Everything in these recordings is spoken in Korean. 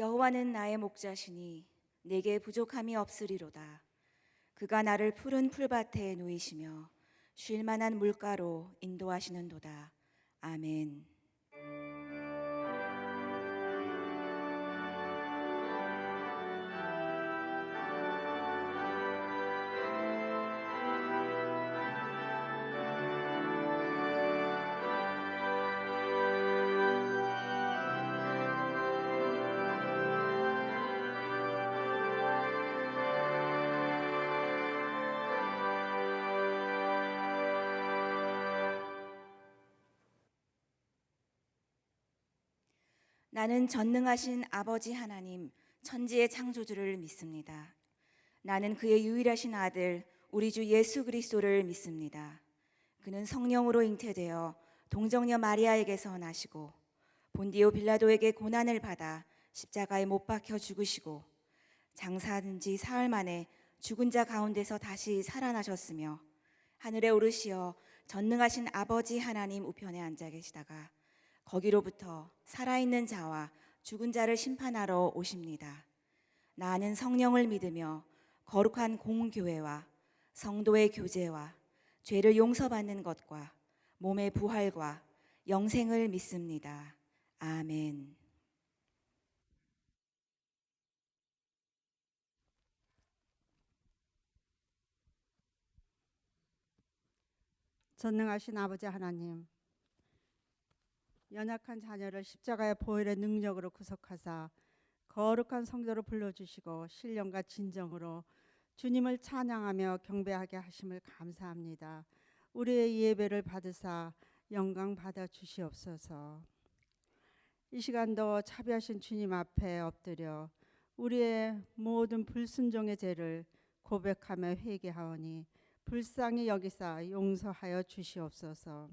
여호와는 나의 목자시니 내게 부족함이 없으리로다. 그가 나를 푸른 풀밭에 누이시며 쉴 만한 물가로 인도하시는도다. 아멘. 나는 전능하신 아버지 하나님, 천지의 창조주를 믿습니다. 나는 그의 유일하신 아들, 우리 주 예수 그리스도를 믿습니다. 그는 성령으로 잉태되어 동정녀 마리아에게서 나시고 본디오 빌라도에게 고난을 받아 십자가에 못 박혀 죽으시고 장사한 지 사흘 만에 죽은 자 가운데서 다시 살아나셨으며 하늘에 오르시어 전능하신 아버지 하나님 우편에 앉아 계시다가 거기로부터 살아있는 자와 죽은 자를 심판하러 오십니다. 나는 성령을 믿으며 거룩한 공교회와 성도의 교제와 죄를 용서받는 것과 몸의 부활과 영생을 믿습니다. 아멘. 전능하신 아버지 하나님, 연약한 자녀를 십자가의 보혈의 능력으로 구속하사 거룩한 성도로 불러주시고 신령과 진정으로 주님을 찬양하며 경배하게 하심을 감사합니다. 우리의 예배를 받으사 영광 받아 주시옵소서. 이 시간도 자비하신 주님 앞에 엎드려 우리의 모든 불순종의 죄를 고백하며 회개하오니 불쌍히 여기사 용서하여 주시옵소서.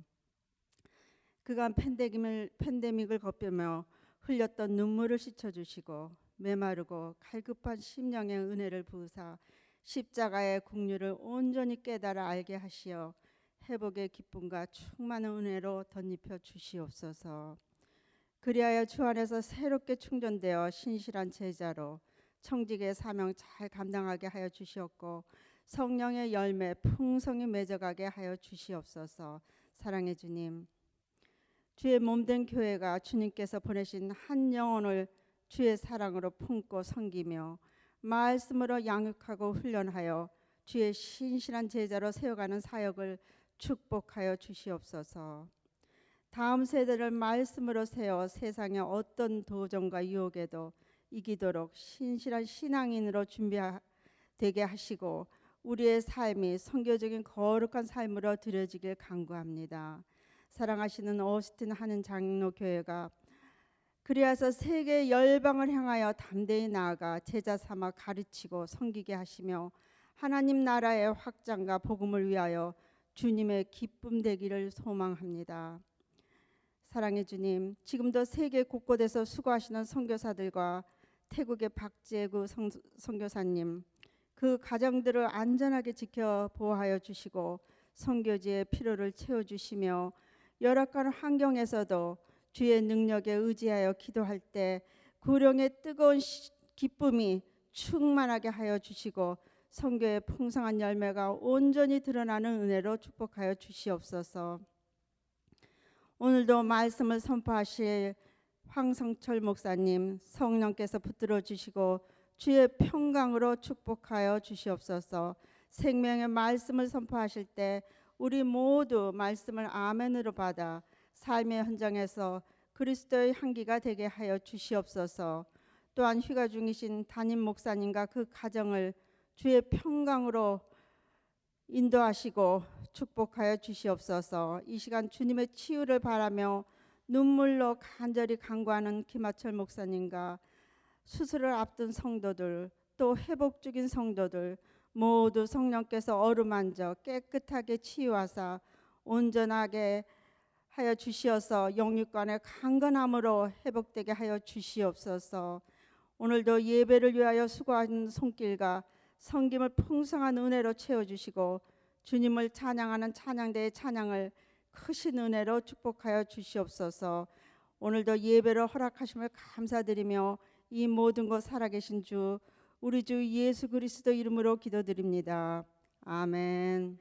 그간 팬데믹을 겉보며 흘렸던 눈물을 씻어주시고 메마르고 갈급한 심령의 은혜를 부으사 십자가의 국률을 온전히 깨달아 알게 하시어 회복의 기쁨과 충만한 은혜로 덧입혀 주시옵소서. 그리하여 주 안에서 새롭게 충전되어 신실한 제자로 청직의 사명 잘 감당하게 하여 주시옵고 성령의 열매 풍성히 맺어가게 하여 주시옵소서. 사랑의 주님, 주의 몸된 교회가 주님께서 보내신 한 영혼을 주의 사랑으로 품고 섬기며 말씀으로 양육하고 훈련하여 주의 신실한 제자로 세워가는 사역을 축복하여 주시옵소서. 다음 세대를 말씀으로 세워 세상의 어떤 도전과 유혹에도 이기도록 신실한 신앙인으로 준비되게 하시고 우리의 삶이 선교적인 거룩한 삶으로 드려지길 간구합니다. 사랑하시는 오스틴 하는 장로교회가 그리하여 세계 열방을 향하여 담대히 나아가 제자 삼아 가르치고 섬기게 하시며 하나님 나라의 확장과 복음을 위하여 주님의 기쁨 되기를 소망합니다. 사랑의 주님, 지금도 세계 곳곳에서 수고하시는 선교사들과 태국의 박재구 선교사님, 그 가정들을 안전하게 지켜 보호하여 주시고 선교지의 필요를 채워주시며 열악한 환경에서도 주의 능력에 의지하여 기도할 때 구령의 뜨거운 기쁨이 충만하게 하여 주시고 선교의 풍성한 열매가 온전히 드러나는 은혜로 축복하여 주시옵소서. 오늘도 말씀을 선포하실 황성철 목사님 성령께서 붙들어 주시고 주의 평강으로 축복하여 주시옵소서. 생명의 말씀을 선포하실 때 우리 모두 말씀을 아멘으로 받아 삶의 현장에서 그리스도의 향기가 되게 하여 주시옵소서. 또한 휴가 중이신 담임 목사님과 그 가정을 주의 평강으로 인도하시고 축복하여 주시옵소서. 이 시간 주님의 치유를 바라며 눈물로 간절히 간구하는 김하철 목사님과 수술을 앞둔 성도들, 또 회복 중인 성도들 모두 성령께서 어루만져 깨끗하게 치유하사 온전하게 하여 주시어서 영육간의 강건함으로 회복되게 하여 주시옵소서. 오늘도 예배를 위하여 수고하는 손길과 섬김을 풍성한 은혜로 채워주시고 주님을 찬양하는 찬양대의 찬양을 크신 은혜로 축복하여 주시옵소서. 오늘도 예배를 허락하심을 감사드리며 이 모든 것 살아계신 주 우리 주 예수 그리스도 이름으로 기도드립니다. 아멘.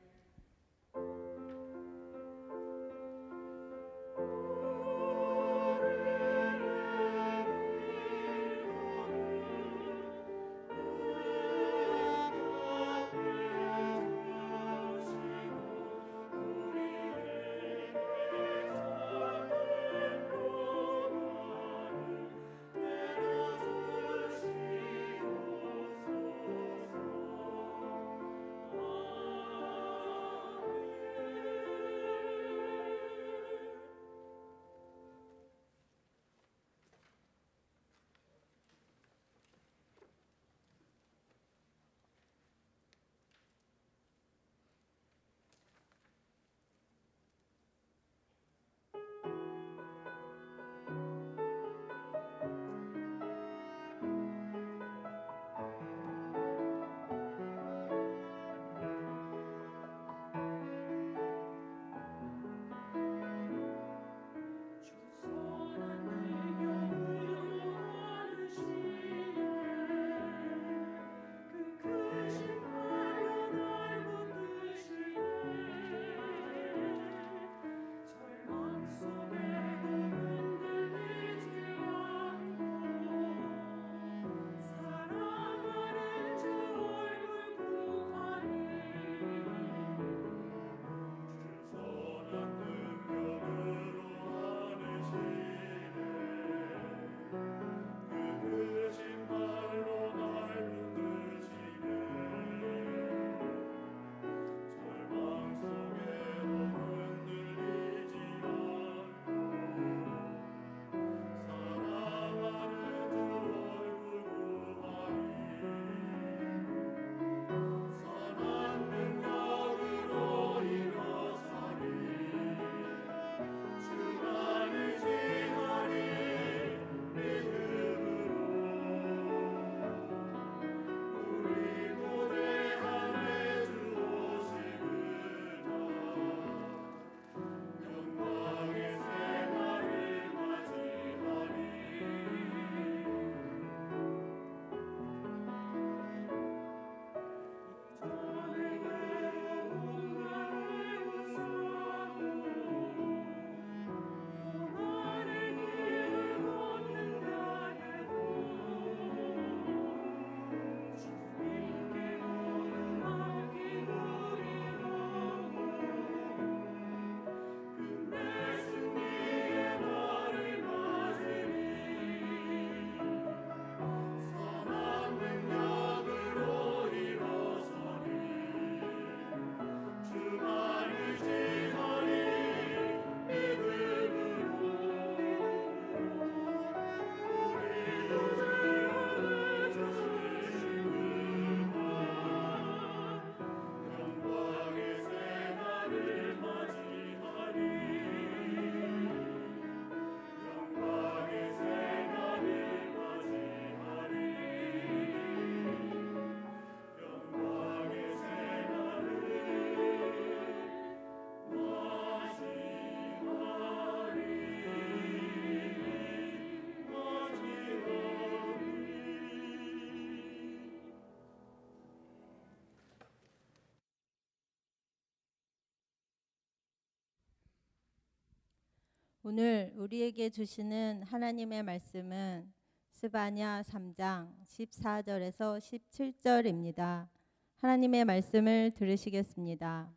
오늘 우리에게 주시는 하나님의 말씀은 스바냐 3장 14절에서 17절입니다. 하나님의 말씀을 들으시겠습니다.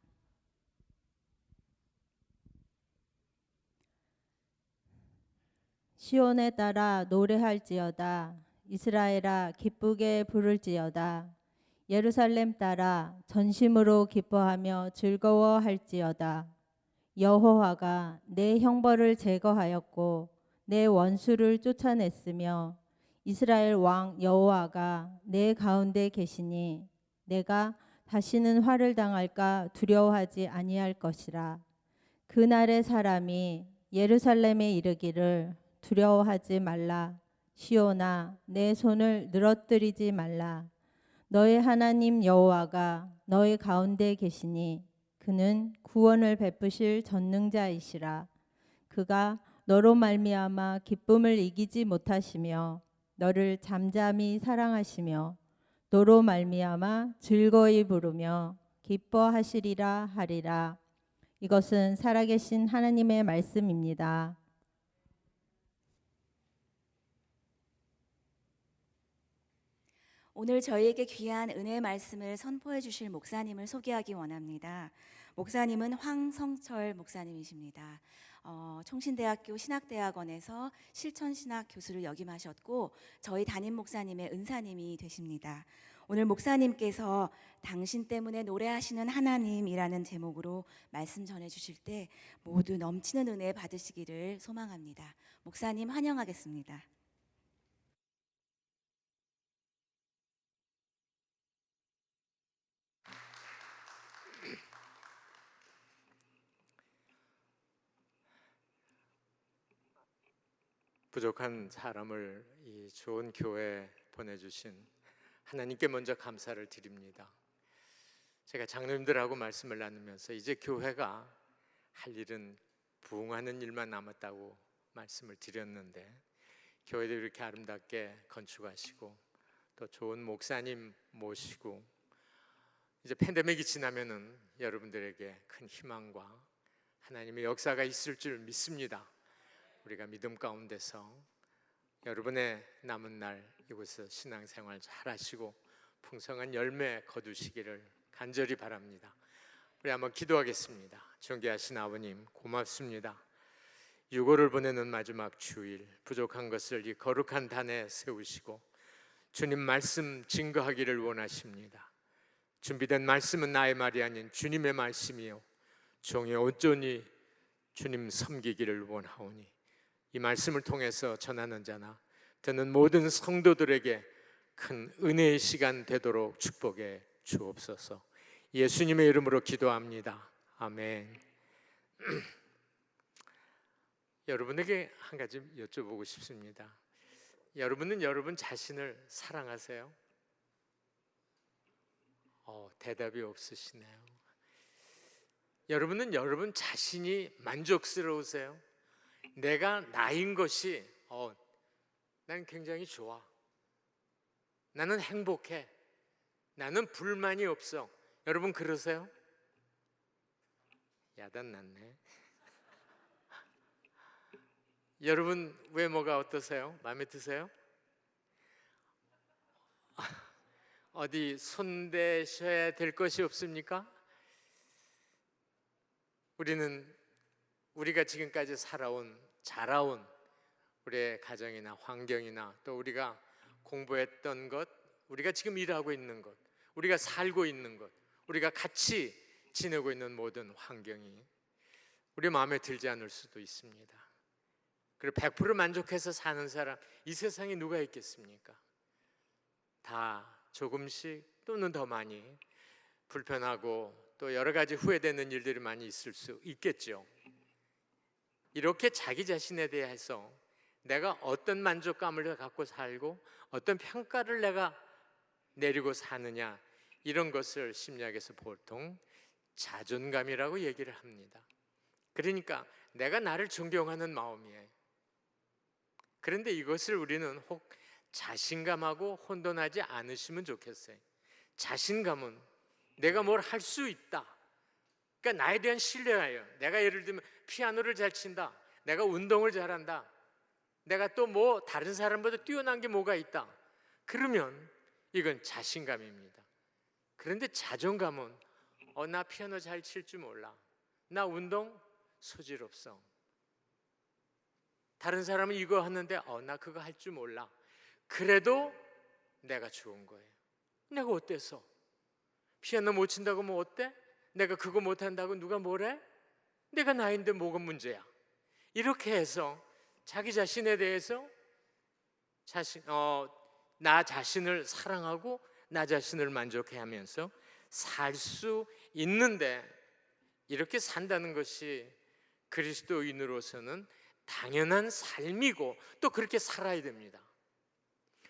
시온에 따라 노래할지어다. 이스라엘아 기쁘게 부를지어다. 예루살렘 따라 전심으로 기뻐하며 즐거워할지어다. 여호와가 내 형벌을 제거하였고 내 원수를 쫓아냈으며 이스라엘 왕 여호와가 내 가운데 계시니 내가 다시는 화를 당할까 두려워하지 아니할 것이라. 그날의 사람이 예루살렘에 이르기를 두려워하지 말라. 시온아 내 손을 늘어뜨리지 말라. 너의 하나님 여호와가 너의 가운데 계시니 그는 구원을 베푸실 전능자이시라. 그가 너로 말미암아 기쁨을 이기지 못하시며 너를 잠잠히 사랑하시며 너로 말미암아 즐거이 부르며 기뻐하시리라 하리라. 이것은 살아계신 하나님의 말씀입니다. 오늘 저희에게 귀한 은혜의 말씀을 선포해 주실 목사님을 소개하기 원합니다. 목사님은 황성철 목사님이십니다. 총신대학교 신학대학원에서 실천신학 교수를 역임하셨고 저희 담임 목사님의 은사님이 되십니다. 오늘 목사님께서 당신 때문에 노래하시는 하나님이라는 제목으로 말씀 전해주실 때 모두 넘치는 은혜 받으시기를 소망합니다. 목사님 환영하겠습니다. 부족한 사람을 이 좋은 교회에 보내주신 하나님께 먼저 감사를 드립니다. 제가 장로님들하고 말씀을 나누면서 이제 교회가 할 일은 부흥하는 일만 남았다고 말씀을 드렸는데 교회도 이렇게 아름답게 건축하시고 또 좋은 목사님 모시고 이제 팬데믹이 지나면은 여러분들에게 큰 희망과 하나님의 역사가 있을 줄 믿습니다. 우리가 믿음 가운데서 여러분의 남은 날 이곳에서 신앙생활 잘 하시고 풍성한 열매 거두시기를 간절히 바랍니다. 우리 한번 기도하겠습니다. 존귀하신 아버님 고맙습니다. 유고를 보내는 마지막 주일 부족한 것을 이 거룩한 단에 세우시고 주님 말씀 증거하기를 원하십니다. 준비된 말씀은 나의 말이 아닌 주님의 말씀이요 종이 온전히 주님 섬기기를 원하오니 이 말씀을 통해서 전하는 자나 듣는 모든 성도들에게 큰 은혜의 시간 되도록 축복해 주옵소서. 예수님의 이름으로 기도합니다. 아멘. 여러분에게 한 가지 여쭤보고 싶습니다. 여러분은 여러분 자신을 사랑하세요? 대답이 없으시네요. 여러분은 여러분 자신이 만족스러우세요? 내가 나인 것이 난 굉장히 좋아. 나는 행복해. 나는 불만이 없어. 여러분 그러세요? 야단났네. 여러분 외모가 어떠세요? 마음에 드세요? 어디 손대셔야 될 것이 없습니까? 우리가 지금까지 자라온 우리의 가정이나 환경이나 또 우리가 공부했던 것, 우리가 지금 일하고 있는 것, 우리가 살고 있는 것, 우리가 같이 지내고 있는 모든 환경이 우리 마음에 들지 않을 수도 있습니다. 그리고 100% 만족해서 사는 사람 이 세상에 누가 있겠습니까? 다 조금씩 또는 더 많이 불편하고 또 여러 가지 후회되는 일들이 많이 있을 수 있겠죠. 이렇게 자기 자신에 대해서 내가 어떤 만족감을 갖고 살고 어떤 평가를 내가 내리고 사느냐, 이런 것을 심리학에서 보통 자존감이라고 얘기를 합니다. 그러니까 내가 나를 존경하는 마음이에요. 그런데 이것을 우리는 혹 자신감하고 혼돈하지 않으시면 좋겠어요. 자신감은 내가 뭘 할 수 있다, 그러니까 나에 대한 신뢰예요. 내가 예를 들면 피아노를 잘 친다, 내가 운동을 잘한다, 내가 또 뭐 다른 사람보다 뛰어난 게 뭐가 있다, 그러면 이건 자신감입니다. 그런데 자존감은 나 피아노 잘 칠 줄 몰라, 나 운동 소질 없어, 다른 사람은 이거 하는데 나 그거 할 줄 몰라, 그래도 내가 좋은 거예요. 내가 어때서? 피아노 못 친다고 뭐 어때? 내가 그거 못한다고 누가 뭐래? 내가 나인데 뭐가 문제야? 이렇게 해서 자기 자신에 대해서 나 자신을 사랑하고 나 자신을 만족해하면서 살 수 있는데, 이렇게 산다는 것이 그리스도인으로서는 당연한 삶이고 또 그렇게 살아야 됩니다.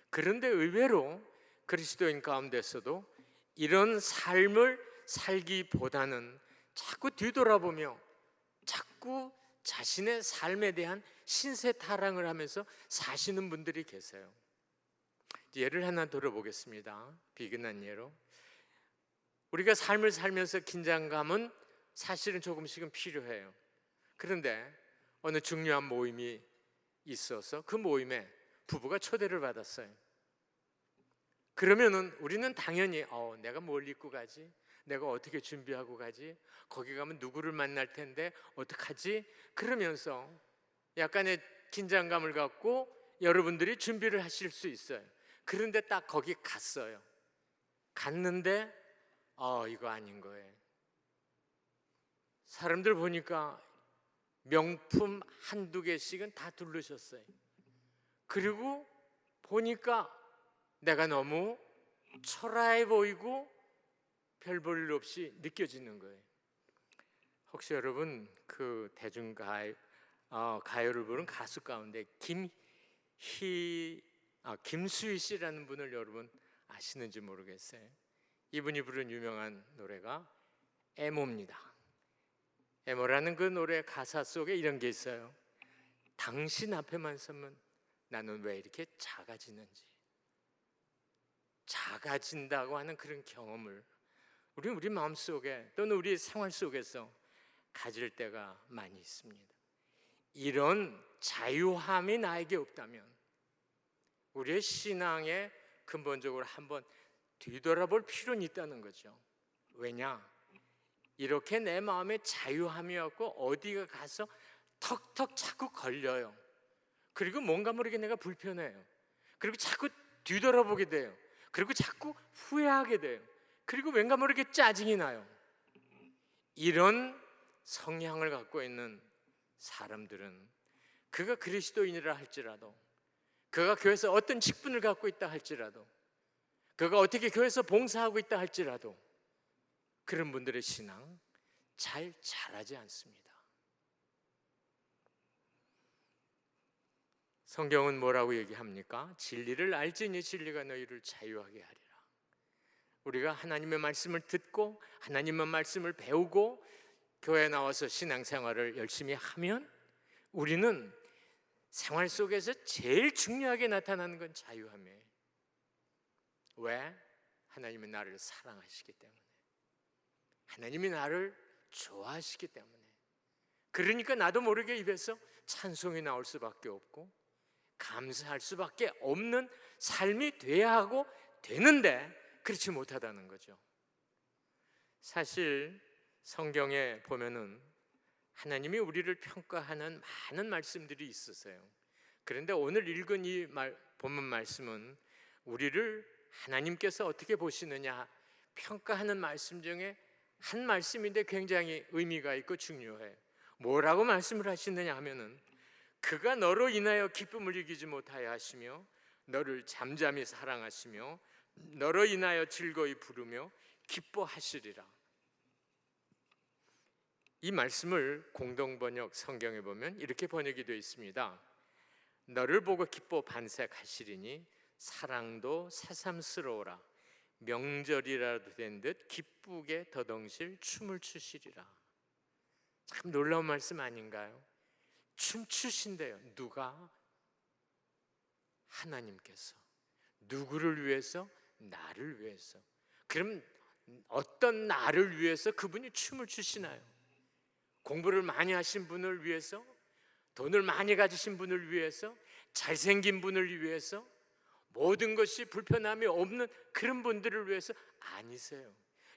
그런데 의외로 그리스도인 가운데서도 이런 삶을 살기보다는 자꾸 뒤돌아보며 자꾸 자신의 삶에 대한 신세 타랑을 하면서 사시는 분들이 계세요. 예를 하나 들어보겠습니다. 비근한 예로. 우리가 삶을 살면서 긴장감은 사실은 조금씩은 필요해요. 그런데 어느 중요한 모임이 있어서 그 모임에 부부가 초대를 받았어요. 그러면은 우리는 당연히 내가 뭘 입고 가지? 내가 어떻게 준비하고 가지? 거기 가면 누구를 만날 텐데 어떡하지? 그러면서 약간의 긴장감을 갖고 여러분들이 준비를 하실 수 있어요. 그런데 딱 거기 갔어요. 갔는데 이거 아닌 거예요. 사람들 보니까 명품 한두 개씩은 다 두르셨어요. 그리고 보니까 내가 너무 초라해 보이고 별 볼 일 없이 느껴지는 거예요. 혹시 여러분 그 가요를 부른 가수 가운데 김수희 씨라는 분을 여러분 아시는지 모르겠어요. 이분이 부른 유명한 노래가 애모입니다. 애모라는 그 노래 가사 속에 이런 게 있어요. 당신 앞에만 서면 나는 왜 이렇게 작아지는지. 작아진다고 하는 그런 경험을 우리 마음속에 또는 우리 생활 속에서 가질 때가 많이 있습니다. 이런 자유함이 나에게 없다면 우리의 신앙에 근본적으로 한번 뒤돌아볼 필요는 있다는 거죠. 왜냐? 이렇게 내 마음에 자유함이 없고 어디가 가서 턱턱 자꾸 걸려요. 그리고 뭔가 모르게 내가 불편해요. 그리고 자꾸 뒤돌아보게 돼요. 그리고 자꾸 후회하게 돼요. 그리고 왠가 모르게 짜증이 나요. 이런 성향을 갖고 있는 사람들은 그가 그리스도인이라 할지라도, 그가 교회에서 어떤 직분을 갖고 있다 할지라도, 그가 어떻게 교회에서 봉사하고 있다 할지라도 그런 분들의 신앙 잘 자라지 않습니다. 성경은 뭐라고 얘기합니까? 진리를 알지니 진리가 너희를 자유하게 하리라. 우리가 하나님의 말씀을 듣고 하나님의 말씀을 배우고 교회에 나와서 신앙생활을 열심히 하면 우리는 생활 속에서 제일 중요하게 나타나는 건 자유함이에요. 왜? 하나님이 나를 사랑하시기 때문에, 하나님이 나를 좋아하시기 때문에. 그러니까 나도 모르게 입에서 찬송이 나올 수밖에 없고 감사할 수밖에 없는 삶이 돼야 하고 되는데 그렇지 못하다는 거죠. 사실 성경에 보면은 하나님이 우리를 평가하는 많은 말씀들이 있으세요. 그런데 오늘 읽은 이 본문 말씀은 우리를 하나님께서 어떻게 보시느냐 평가하는 말씀 중에 한 말씀인데 굉장히 의미가 있고 중요해요. 뭐라고 말씀을 하시느냐 하면은 그가 너로 인하여 기쁨을 이기지 못하여 하시며 너를 잠잠히 사랑하시며 너로 인하여 즐거이 부르며 기뻐하시리라. 이 말씀을 공동번역 성경에 보면 이렇게 번역이 되어 있습니다. 너를 보고 기뻐 반색하시리니 사랑도 새삼스러워라. 명절이라도 된 듯 기쁘게 더덩실 춤을 추시리라. 참 놀라운 말씀 아닌가요? 춤추신대요. 누가? 하나님께서. 누구를 위해서? 나를 위해서. 그럼 어떤 나를 위해서 그분이 춤을 추시나요? 공부를 많이 하신 분을 위해서? 돈을 많이 가지신 분을 위해서? 잘생긴 분을 위해서? 모든 것이 불편함이 없는 그런 분들을 위해서 아니세요.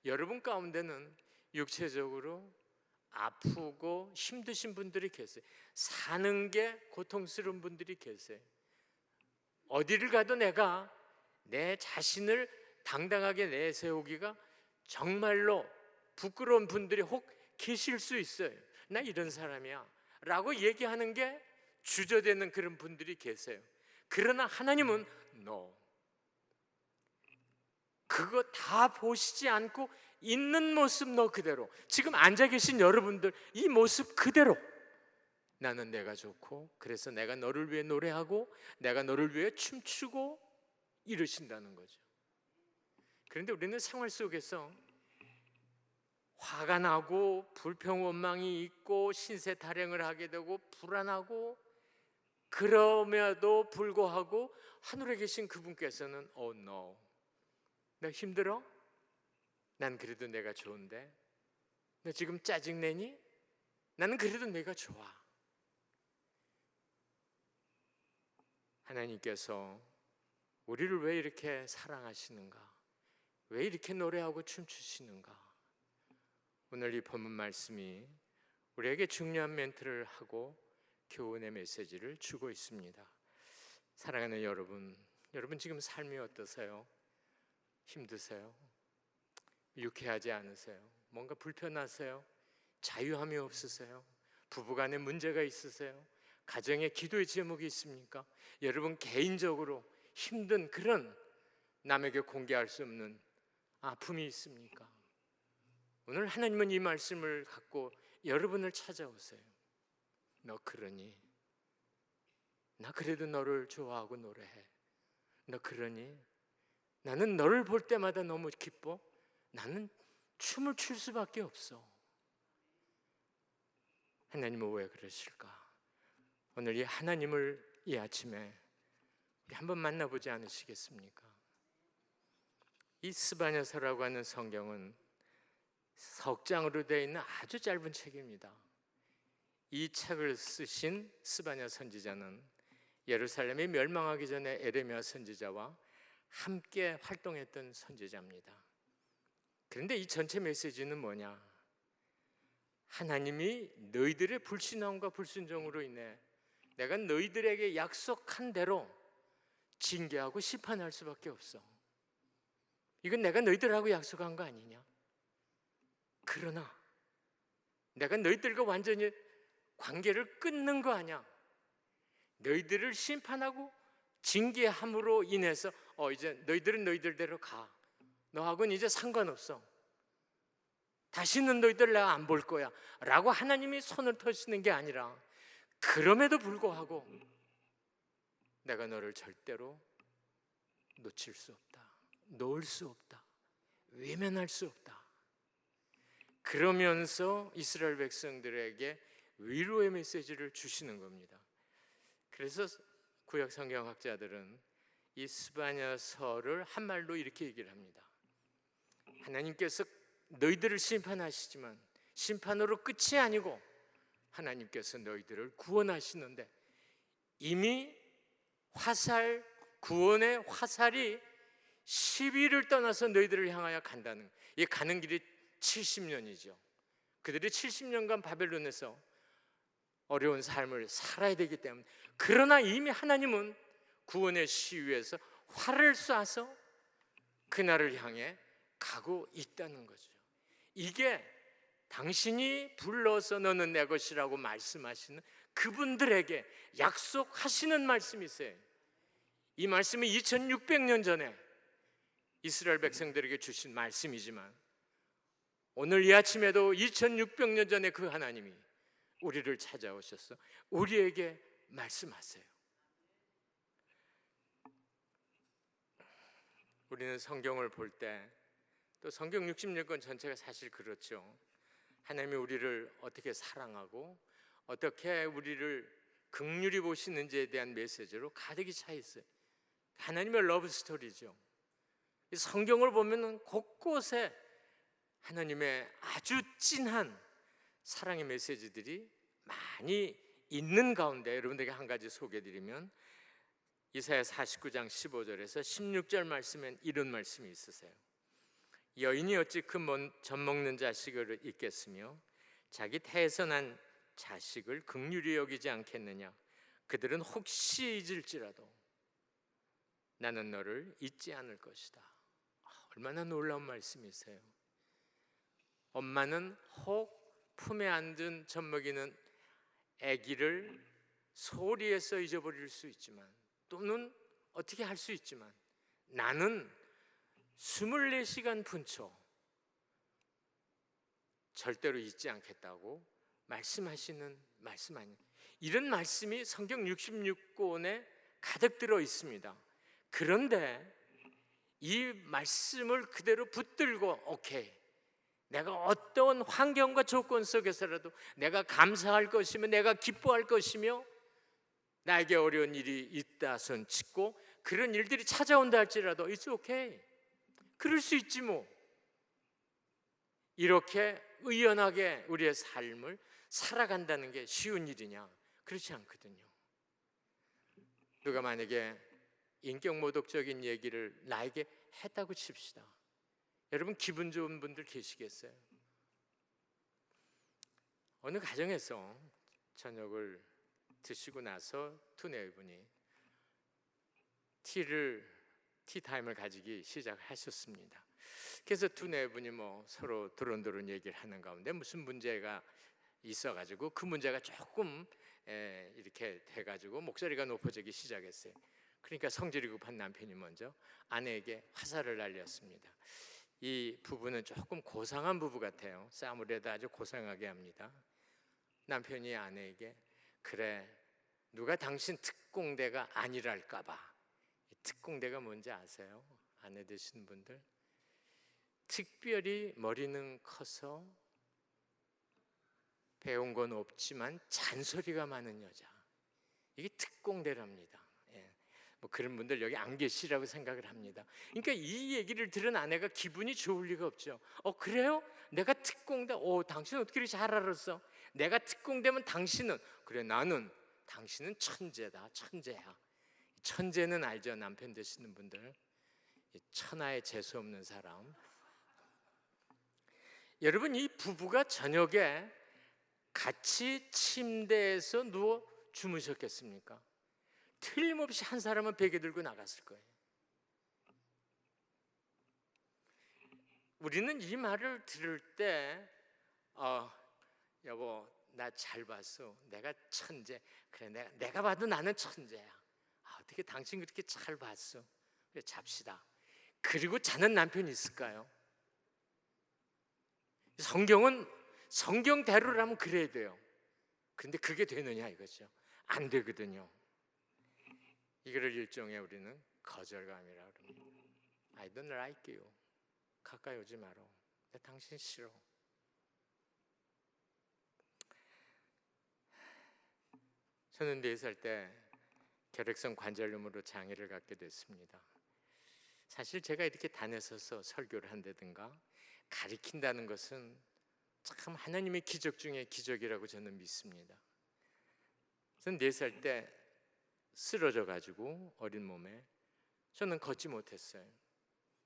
여러분 가운데는 육체적으로 아프고 힘드신 분들이 계세요. 사는 게 고통스러운 분들이 계세요. 어디를 가도 내가 내 자신을 당당하게 내세우기가 정말로 부끄러운 분들이 혹 계실 수 있어요. 나 이런 사람이야 라고 얘기하는 게 주저되는 그런 분들이 계세요. 그러나 하나님은 no. 그거 다 보시지 않고 있는 모습 너 그대로, 지금 앉아 계신 여러분들 이 모습 그대로 나는 내가 좋고 그래서 내가 너를 위해 노래하고 내가 너를 위해 춤추고 이러신다는 거죠. 그런데 우리는 생활 속에서 화가 나고 불평 원망이 있고 신세 타령을 하게 되고 불안하고 그럼에도 불구하고 하늘에 계신 그분께서는 Oh no, 너 힘들어? 난 그래도 내가 좋은데. 너 지금 짜증내니? 나는 그래도 내가 좋아. 하나님께서 우리를 왜 이렇게 사랑하시는가? 왜 이렇게 노래하고 춤추시는가? 오늘 이 본문 말씀이 우리에게 중요한 멘트를 하고 교훈의 메시지를 주고 있습니다. 사랑하는 여러분, 여러분 지금 삶이 어떠세요? 힘드세요? 유쾌하지 않으세요? 뭔가 불편하세요? 자유함이 없으세요? 부부간에 문제가 있으세요? 가정에 기도의 제목이 있습니까? 여러분 개인적으로 힘든 그런 남에게 공개할 수 없는 아픔이 있습니까? 오늘 하나님은 이 말씀을 갖고 여러분을 찾아오세요. 너 그러니? 나 그래도 너를 좋아하고 노래해. 너 그러니? 나는 너를 볼 때마다 너무 기뻐. 나는 춤을 출 수밖에 없어. 하나님은 왜 그러실까? 오늘 이 하나님을 이 아침에 우리 한번 만나보지 않으시겠습니까? 이 스바냐서라고 하는 성경은 석장으로 되어 있는 아주 짧은 책입니다. 이 책을 쓰신 스바냐 선지자는 예루살렘이 멸망하기 전에 에레미야 선지자와 함께 활동했던 선지자입니다. 그런데 이 전체 메시지는 뭐냐? 하나님이 너희들의 불신앙과 불순종으로 인해 내가 너희들에게 약속한 대로 징계하고 심판할 수밖에 없어. 이건 내가 너희들하고 약속한 거 아니냐? 그러나 내가 너희들과 완전히 관계를 끊는 거 아니야? 너희들을 심판하고 징계함으로 인해서 이제 너희들은 너희들대로 가. 너하고는 이제 상관없어. 다시는 너희들 내가 안 볼 거야 라고 하나님이 손을 터시는 게 아니라 그럼에도 불구하고 내가 너를 절대로 놓칠 수 없다. 놓을 수 없다. 외면할 수 없다. 그러면서 이스라엘 백성들에게 위로의 메시지를 주시는 겁니다. 그래서 구약 성경학자들은 이 스바냐서를 한말로 이렇게 얘기를 합니다. 하나님께서 너희들을 심판하시지만 심판으로 끝이 아니고 하나님께서 너희들을 구원하시는데 이미 구원의 화살이 10일을 떠나서 너희들을 향하여 간다는, 이 가는 길이 70년이죠. 그들이 70년간 바벨론에서 어려운 삶을 살아야 되기 때문에, 그러나 이미 하나님은 구원의 시위에서 활을 쏴서 그날을 향해 가고 있다는 거죠. 이게 당신이 불러서 너는 내 것이라고 말씀하시는 그분들에게 약속하시는 말씀이세요. 이 말씀이 2600년 전에 이스라엘 백성들에게 주신 말씀이지만 오늘 이 아침에도 2600년 전에 그 하나님이 우리를 찾아오셔서 우리에게 말씀하세요. 우리는 성경을 볼 때, 또 성경 66권 전체가 사실 그렇죠. 하나님이 우리를 어떻게 사랑하고 어떻게 우리를 긍휼히 보시는지에 대한 메시지로 가득히 차 있어요. 하나님의 러브 스토리죠. 성경을 보면 곳곳에 하나님의 아주 진한 사랑의 메시지들이 많이 있는 가운데 여러분들에게 한 가지 소개해드리면, 이사야 49장 15절에서 16절 말씀엔 이런 말씀이 있으세요. 여인이 어찌 그 젖 먹는 자식을 잊겠으며 자기 태에서 난 자식을 긍휼히 여기지 않겠느냐. 그들은 혹시 잊을지라도 나는 너를 잊지 않을 것이다. 얼마나 놀라운 말씀이세요. 엄마는 혹 품에 안든 젖 먹이는 아기를 소리에서 잊어버릴 수 있지만, 또는 어떻게 할 수 있지만, 나는 24시간 분초 절대로 잊지 않겠다고 말씀하시는 말씀 아니에요. 이런 말씀이 성경 66권에 가득 들어 있습니다. 그런데 이 말씀을 그대로 붙들고 오케이, 내가 어떤 환경과 조건 속에서라도 내가 감사할 것이며 내가 기뻐할 것이며 나에게 어려운 일이 있다 손 짚고 그런 일들이 찾아온다 할지라도 It's okay. 그럴 수 있지 뭐. 이렇게 의연하게 우리의 삶을 살아간다는 게 쉬운 일이냐? 그렇지 않거든요. 누가 만약에 인격 모독적인 얘기를 나에게 했다고 칩시다. 여러분 기분 좋은 분들 계시겠어요? 어느 가정에서 저녁을 드시고 나서 두뇌분이 티타임을 가지기 시작하셨습니다. 그래서 두뇌분이 뭐 서로 도론도론 얘기를 하는 가운데 무슨 문제가 있어가지고 그 문제가 조금 이렇게 돼가지고 목소리가 높아지기 시작했어요. 그러니까 성질이 급한 남편이 먼저 아내에게 화살을 날렸습니다. 이 부부는 조금 고상한 부부 같아요. 싸움을 해도 아주 고상하게 합니다. 남편이 아내에게 그래 누가 당신 특공대가 아니랄까봐. 특공대가 뭔지 아세요? 아내 되시는 분들? 특별히 머리는 커서 배운 건 없지만 잔소리가 많은 여자, 이게 특공대랍니다. 뭐 그런 분들 여기 안 계시라고 생각을 합니다. 그러니까 이 얘기를 들은 아내가 기분이 좋을 리가 없죠. 그래요? 내가 특공대? 당신 어떻게 이렇게 잘 알았어? 내가 특공대면 당신은? 그래 나는. 당신은 천재다. 천재야. 천재는 알죠? 남편 되시는 분들, 천하에 재수 없는 사람. 여러분 이 부부가 저녁에 같이 침대에서 누워 주무셨겠습니까? 틀림없이 한 사람은 베개 들고 나갔을 거예요. 우리는 이 말을 들을 때 여보 나 잘 봤어. 내가 천재. 그래 내가 봐도 나는 천재야. 어떻게 당신 그렇게 잘 봤어? 그래 잡시다. 그리고 자는 남편이 있을까요? 성경은 성경대로라면 그래야 돼요. 근데 그게 되느냐 이거죠. 안 되거든요. 이거를 일종의 우리는 거절감이라고 합니다. I don't like you. 가까이 오지 마라. 나 당신 싫어. 저는 4살 때 결핵성 관절염으로 장애를 갖게 됐습니다. 사실 제가 이렇게 다녔어서 설교를 한다든가 가리킨다는 것은 참 하나님의 기적 중에 기적이라고 저는 믿습니다. 저는 4살 때 쓰러져 가지고 어린 몸에 저는 걷지 못했어요.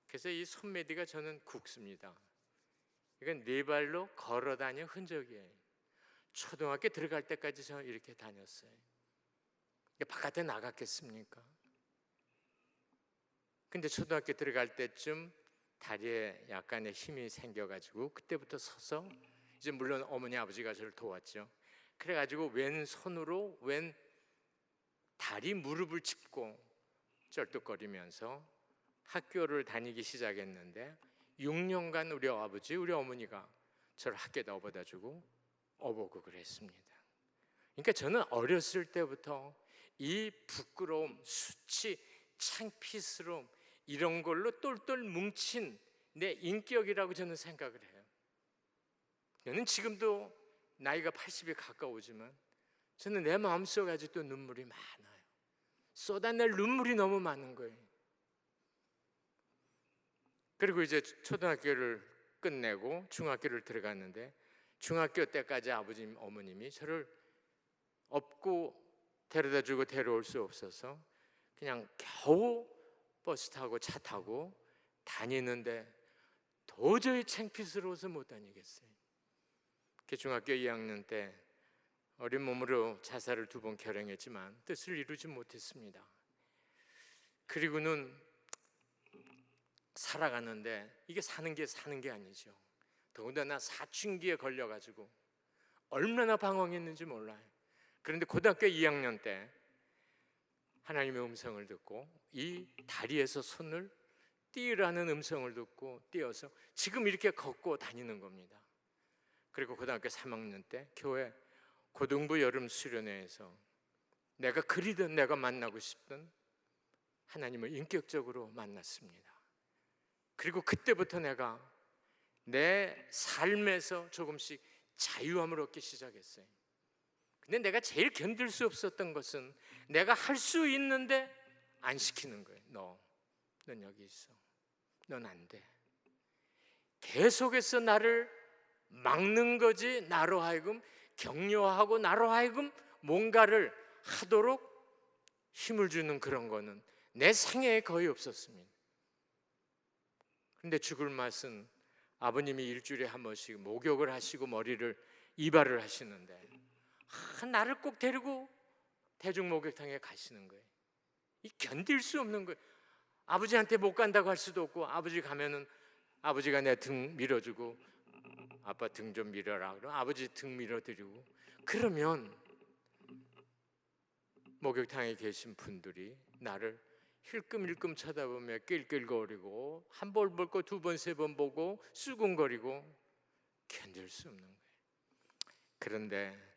그래서 이 손메디가 저는 굵습니다. 이건 4발로 걸어 다닌 흔적이에요. 초등학교 들어갈 때까지 저 이렇게 다녔어요. 바깥에 나갔겠습니까? 근데 초등학교 들어갈 때쯤 다리에 약간의 힘이 생겨가지고 그때부터 서서 이제 물론 어머니 아버지가 저를 도왔죠. 그래가지고 왼손으로 왼 다리 무릎을 짚고 쩔뚝거리면서 학교를 다니기 시작했는데 6년간 우리 아버지 우리 어머니가 저를 학교에 넣어다주고 어보고 그랬습니다. 그러니까 저는 어렸을 때부터 이 부끄러움, 수치, 창피스러움 이런 걸로 똘똘 뭉친 내 인격이라고 저는 생각을 해요. 저는 지금도 나이가 80에 가까우지만 저는 내 마음속에 아직도 눈물이 많아요. 쏟아낼 눈물이 너무 많은 거예요. 그리고 이제 초등학교를 끝내고 중학교를 들어갔는데 중학교 때까지 아버님, 어머님이 저를 업고 데려다주고 데려올 수 없어서 그냥 겨우 버스 타고 차 타고 다니는데 도저히 창피스러워서 못 다니겠어요. 중학교 2학년 때 어린 몸으로 자살을 2번 결행했지만 뜻을 이루지 못했습니다. 그리고는 살아가는데 이게 사는 게 아니죠. 더군다나 사춘기에 걸려가지고 얼마나 방황했는지 몰라요. 그런데 고등학교 2학년 때 하나님의 음성을 듣고 이 다리에서 손을 띄으라는 음성을 듣고 띄어서 지금 이렇게 걷고 다니는 겁니다. 그리고 고등학교 3학년 때 교회 고등부 여름 수련회에서 내가 그리던 내가 만나고 싶던 하나님을 인격적으로 만났습니다. 그리고 그때부터 내가 내 삶에서 조금씩 자유함을 얻기 시작했어요. 근데 내가 제일 견딜 수 없었던 것은 내가 할 수 있는데 안 시키는 거예요. 넌 여기 있어. 넌 안 돼. 계속해서 나를 막는 거지, 나로 하여금 격려하고 나로 하여금 뭔가를 하도록 힘을 주는 그런 거는 내 생애에 거의 없었습니다. 근데 죽을 맛은 아버님이 일주일에 한 번씩 목욕을 하시고 머리를 이발을 하시는데 나를 꼭 데리고 대중목욕탕에 가시는 거예요. 이 견딜 수 없는 거예요. 아버지한테 못 간다고 할 수도 없고, 아버지 가면은 아버지가 내 등 밀어주고, 아빠 등 좀 밀어라 그러면 아버지 등 밀어드리고, 그러면 목욕탕에 계신 분들이 나를 힐끔힐끔 쳐다보며 낄낄거리고, 한 번 볼 거 두 번 세 번 보고 수군거리고, 견딜 수 없는 거예요. 그런데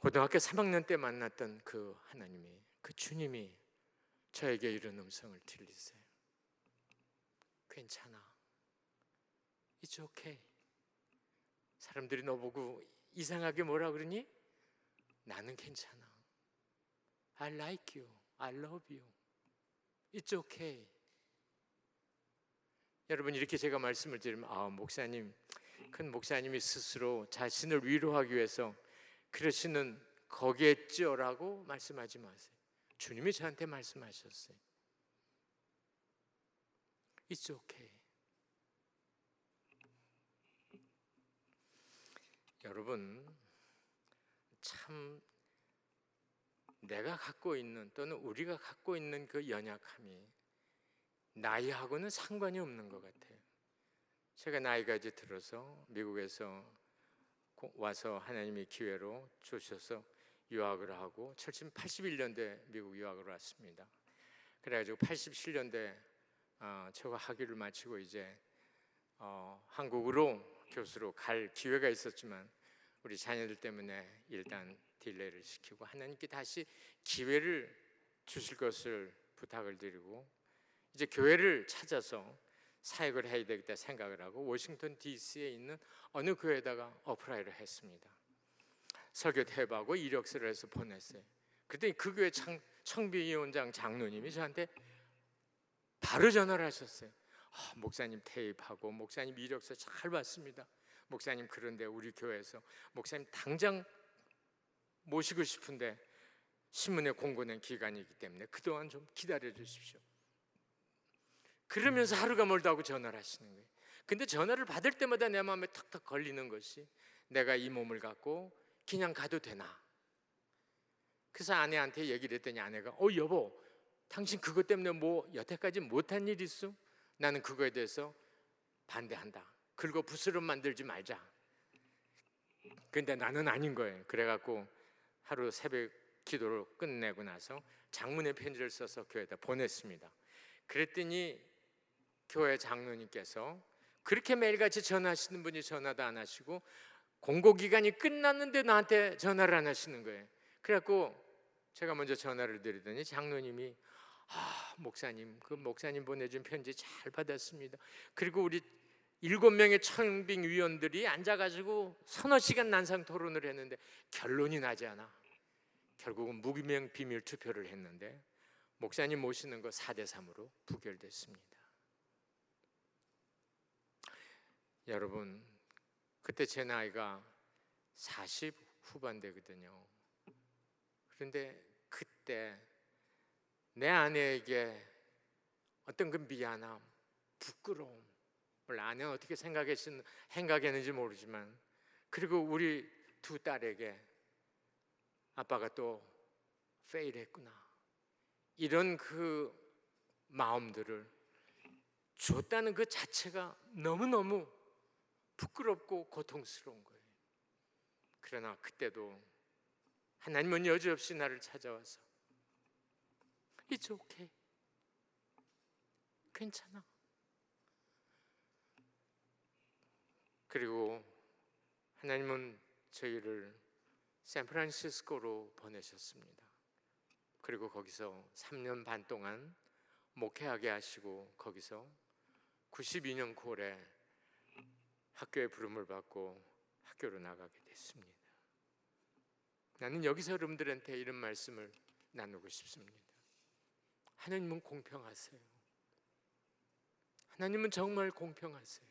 고등학교 3학년 때 만났던 그 하나님이, 그 주님이 저에게 이런 음성을 들리세요. 괜찮아. It's okay. 사람들이 너 보고 이상하게 뭐라 그러니? 나는 괜찮아. I like you. I love you. It's okay. 여러분, 이렇게 제가 말씀을 드리면 목사님, 큰 목사님이 스스로 자신을 위로하기 위해서 그러시는 거겠죠라고 말씀하지 마세요. 주님이 저한테 말씀하셨어요. It's okay. 여러분, 참 내가 갖고 있는, 또는 우리가 갖고 있는 그 연약함이 나이하고는 상관이 없는 것 같아요. 제가 나이가 이제 들어서 미국에서 와서 하나님이 기회로 주셔서 유학을 하고 81년대 미국 유학을 왔습니다. 그래가지고 87년대 제가 학위를 마치고 이제 한국으로 교수로 갈 기회가 있었지만 우리 자녀들 때문에 일단 딜레이를 시키고, 하나님께 다시 기회를 주실 것을 부탁을 드리고 이제 교회를 찾아서 사역을 해야 되겠다 생각을 하고 워싱턴 DC에 있는 어느 교회에다가 어플라이를 했습니다. 설교 대부하고 이력서를 해서 보냈어요. 그랬더니 그 교회 청비위원장 장로님이 저한테 바로 전화를 하셨어요. 목사님 테이프하고 목사님 이력서 잘 봤습니다. 목사님, 그런데 우리 교회에서 목사님 당장 모시고 싶은데 신문에 공고낸 기간이기 때문에 그동안 좀 기다려 주십시오. 그러면서 하루가 멀다 하고 전화를 하시는 거예요. 근데 전화를 받을 때마다 내 마음에 탁탁 걸리는 것이, 내가 이 몸을 갖고 그냥 가도 되나? 그래서 아내한테 얘기를 했더니 아내가 여보, 당신 그것 때문에 뭐 여태까지 못한 일 있어? 나는 그거에 대해서 반대한다. 긁어 부스럼 만들지 말자. 근데 나는 아닌 거예요. 그래갖고 하루 새벽 기도를 끝내고 나서 장문의 편지를 써서 교회에다 보냈습니다. 그랬더니 교회 장로님께서, 그렇게 매일같이 전화하시는 분이 전화도 안 하시고 공고기간이 끝났는데 나한테 전화를 안 하시는 거예요. 그래갖고 제가 먼저 전화를 드리더니 장로님이 목사님, 그 목사님 보내준 편지 잘 받았습니다. 그리고 우리 7명의 청빙 위원들이 앉아가지고 서너 시간 난상 토론을 했는데 결론이 나지 않아. 결국은 무기명 비밀 투표를 했는데 목사님 모시는 거 4대3으로 부결됐습니다. 여러분, 그때 제 나이가 40 후반대거든요. 그런데 그때 내 아내에게 어떤 그 미안함, 부끄러움, 아내는 어떻게 생각했는지 모르지만, 그리고 우리 두 딸에게 아빠가 또 페일했구나, 이런 그 마음들을 줬다는 그 자체가 너무너무 부끄럽고 고통스러운 거예요. 그러나 그때도 하나님은 여지없이 나를 찾아와서 It's okay. 괜찮아. 그리고 하나님은 저희를 샌프란시스코로 보내셨습니다. 그리고 거기서 3년 반 동안 목회하게 하시고, 거기서 92년 9월에 학교의 부름을 받고 학교로 나가게 됐습니다. 나는 여기서 여러분들한테 이런 말씀을 나누고 싶습니다. 하나님은 공평하세요. 하나님은 정말 공평하세요.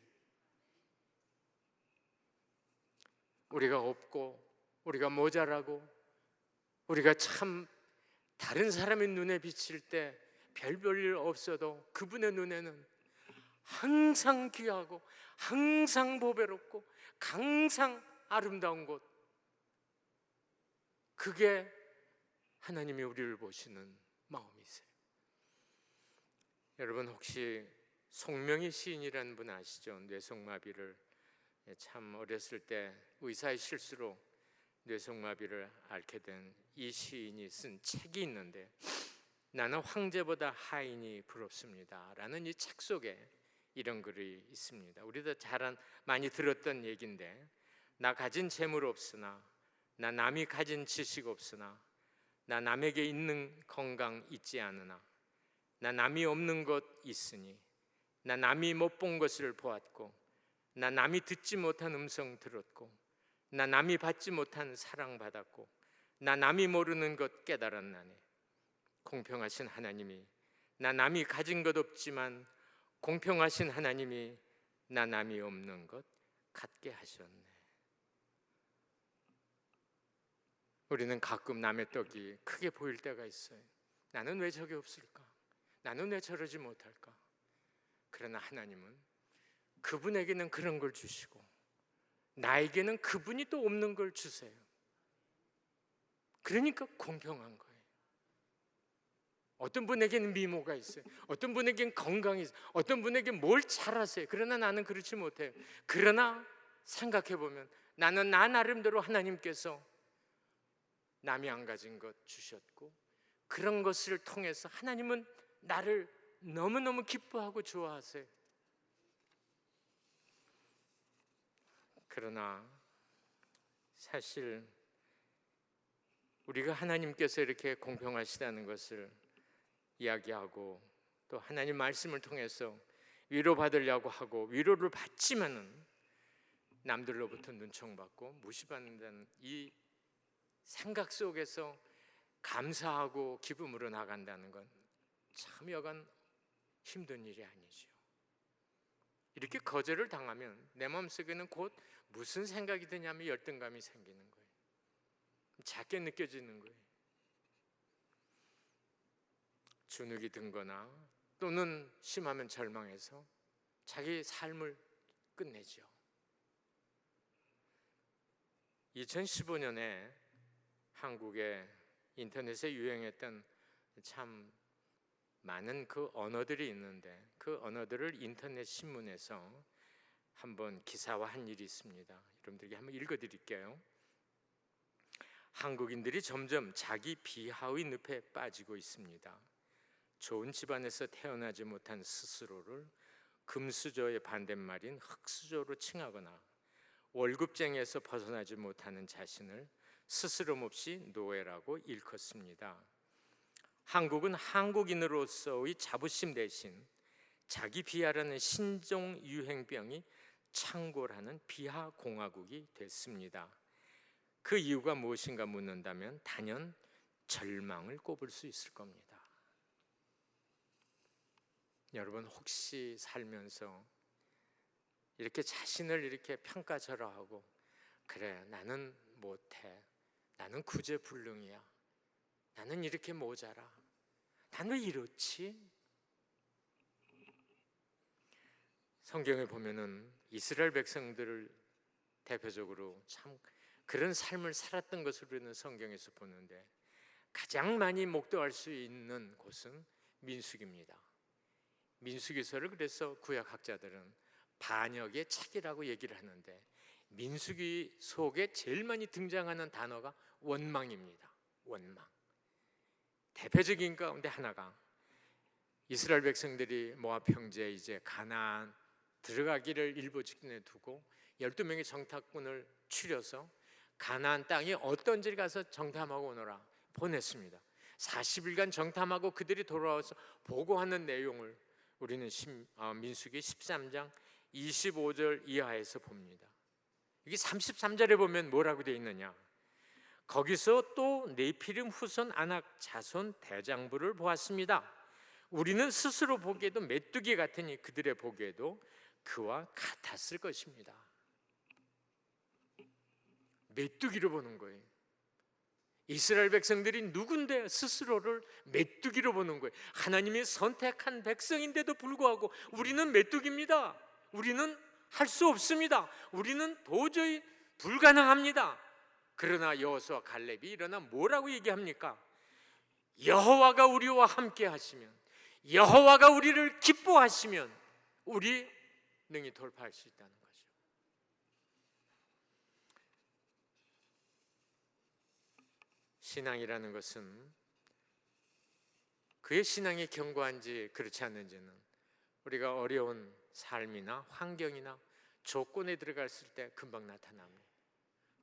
우리가 없고 우리가 모자라고 우리가 참 다른 사람의 눈에 비칠 때 별 일 없어도 그분의 눈에는 항상 귀하고 항상 보배롭고 항상 아름다운 곳, 그게 하나님이 우리를 보시는 마음이세요. 여러분 혹시 송명희 시인이라는 분 아시죠? 뇌성마비를 참 어렸을 때 의사의 실수로 뇌성마비를 앓게 된 이 시인이 쓴 책이 있는데 나는 황제보다 하인이 부럽습니다 라는 이 책 속에 이런 글이 있습니다. 우리도 많이 들었던 얘기인데, 나 가진 재물 없으나, 나 남이 가진 지식 없으나, 나 남에게 있는 건강 있지 않으나, 나 남이 없는 것 있으니, 나 남이 못 본 것을 보았고, 나 남이 듣지 못한 음성 들었고, 나 남이 받지 못한 사랑 받았고, 나 남이 모르는 것 깨달았나니, 공평하신 하나님이 나 남이 가진 것 없지만 공평하신 하나님이 나 남이 없는 것 갖게 하셨네. 우리는 가끔 남의 떡이 크게 보일 때가 있어요. 나는 왜 저게 없을까? 나는 왜 저러지 못할까? 그러나 하나님은 그분에게는 그런 걸 주시고 나에게는 그분이 또 없는 걸 주세요. 그러니까 공평한 거예요. 어떤 분에게는 미모가 있어요. 어떤 분에게는 건강이 있어요. 어떤 분에게는 뭘 잘하세요. 그러나 나는 그렇지 못해요. 그러나 생각해 보면 나는 나 나름대로 하나님께서 남이 안 가진 것 주셨고, 그런 것을 통해서 하나님은 나를 너무너무 기뻐하고 좋아하세요. 그러나 사실 우리가 하나님께서 이렇게 공평하시다는 것을 이야기하고 또 하나님 말씀을 통해서 위로받으려고 하고 위로를 받지만은 남들로부터 눈총받고 무시받는다는 이 생각 속에서 감사하고 기쁨으로 나간다는 건 참 여간 힘든 일이 아니죠. 이렇게 거절을 당하면 내 마음속에는 곧 무슨 생각이 드냐면 열등감이 생기는 거예요. 작게 느껴지는 거예요. 주눅이 든거나 또는 심하면 절망해서 자기 삶을 끝내죠. 2015년에 한국에 인터넷에 유행했던 참 많은 그 언어들이 있는데, 그 언어들을 인터넷 신문에서 한번 기사화한 일이 있습니다. 여러분들에게 한번 읽어드릴게요. 한국인들이 점점 자기 비하의 늪에 빠지고 있습니다. 좋은 집안에서 태어나지 못한 스스로를 금수저의 반대말인 흙수저로 칭하거나 월급쟁이에서 벗어나지 못하는 자신을 스스럼 없이 노예라고 일컫습니다. 한국은 한국인으로서의 자부심 대신 자기 비하라는 신종 유행병이 창궐하는 비하 공화국이 됐습니다. 그 이유가 무엇인가 묻는다면 단연 절망을 꼽을 수 있을 겁니다. 여러분 혹시 살면서 이렇게 자신을 이렇게 평가절하하고 그래 나는 못해, 나는 구제불능이야, 나는 이렇게 모자라, 나는 왜 이렇지? 성경에 보면은 이스라엘 백성들을 대표적으로 참 그런 삶을 살았던 것으로 우리는 성경에서 보는데, 가장 많이 목도할 수 있는 곳은 민수기입니다. 민수기서를 그래서 구약학자들은 반역의 책이라고 얘기를 하는데, 민수기 속에 제일 많이 등장하는 단어가 원망입니다. 원망. 대표적인 가운데 하나가 이스라엘 백성들이 모압 형제 이제 가나안 들어가기를 일보 직전에 두고 12명의 정탐꾼을 추려서 가나안 땅이 어떤지 가서 정탐하고 오너라 보냈습니다. 40일간 정탐하고 그들이 돌아와서 보고하는 내용을 우리는 민수기 13장 25절 이하에서 봅니다. 이게 33절에 보면 뭐라고 되어 있느냐? 거기서 또 네피림 후손 아낙 자손 대장부를 보았습니다. 우리는 스스로 보기에도 메뚜기 같으니 그들의 보기에도 그와 같았을 것입니다. 메뚜기로 보는 거예요. 이스라엘 백성들이 누군데 스스로를 메뚜기로 보는 거예요. 하나님이 선택한 백성인데도 불구하고 우리는 메뚜기입니다. 우리는 할 수 없습니다. 우리는 도저히 불가능합니다. 그러나 여호수아 갈렙이 일어나 뭐라고 얘기합니까? 여호와가 우리와 함께 하시면, 여호와가 우리를 기뻐하시면 우리 능히 돌파할 수 있다는 거죠. 신앙이라는 것은 그의 신앙이 견고한지 그렇지 않는지는 우리가 어려운 삶이나 환경이나 조건에 들어갔을 때 금방 나타납니다.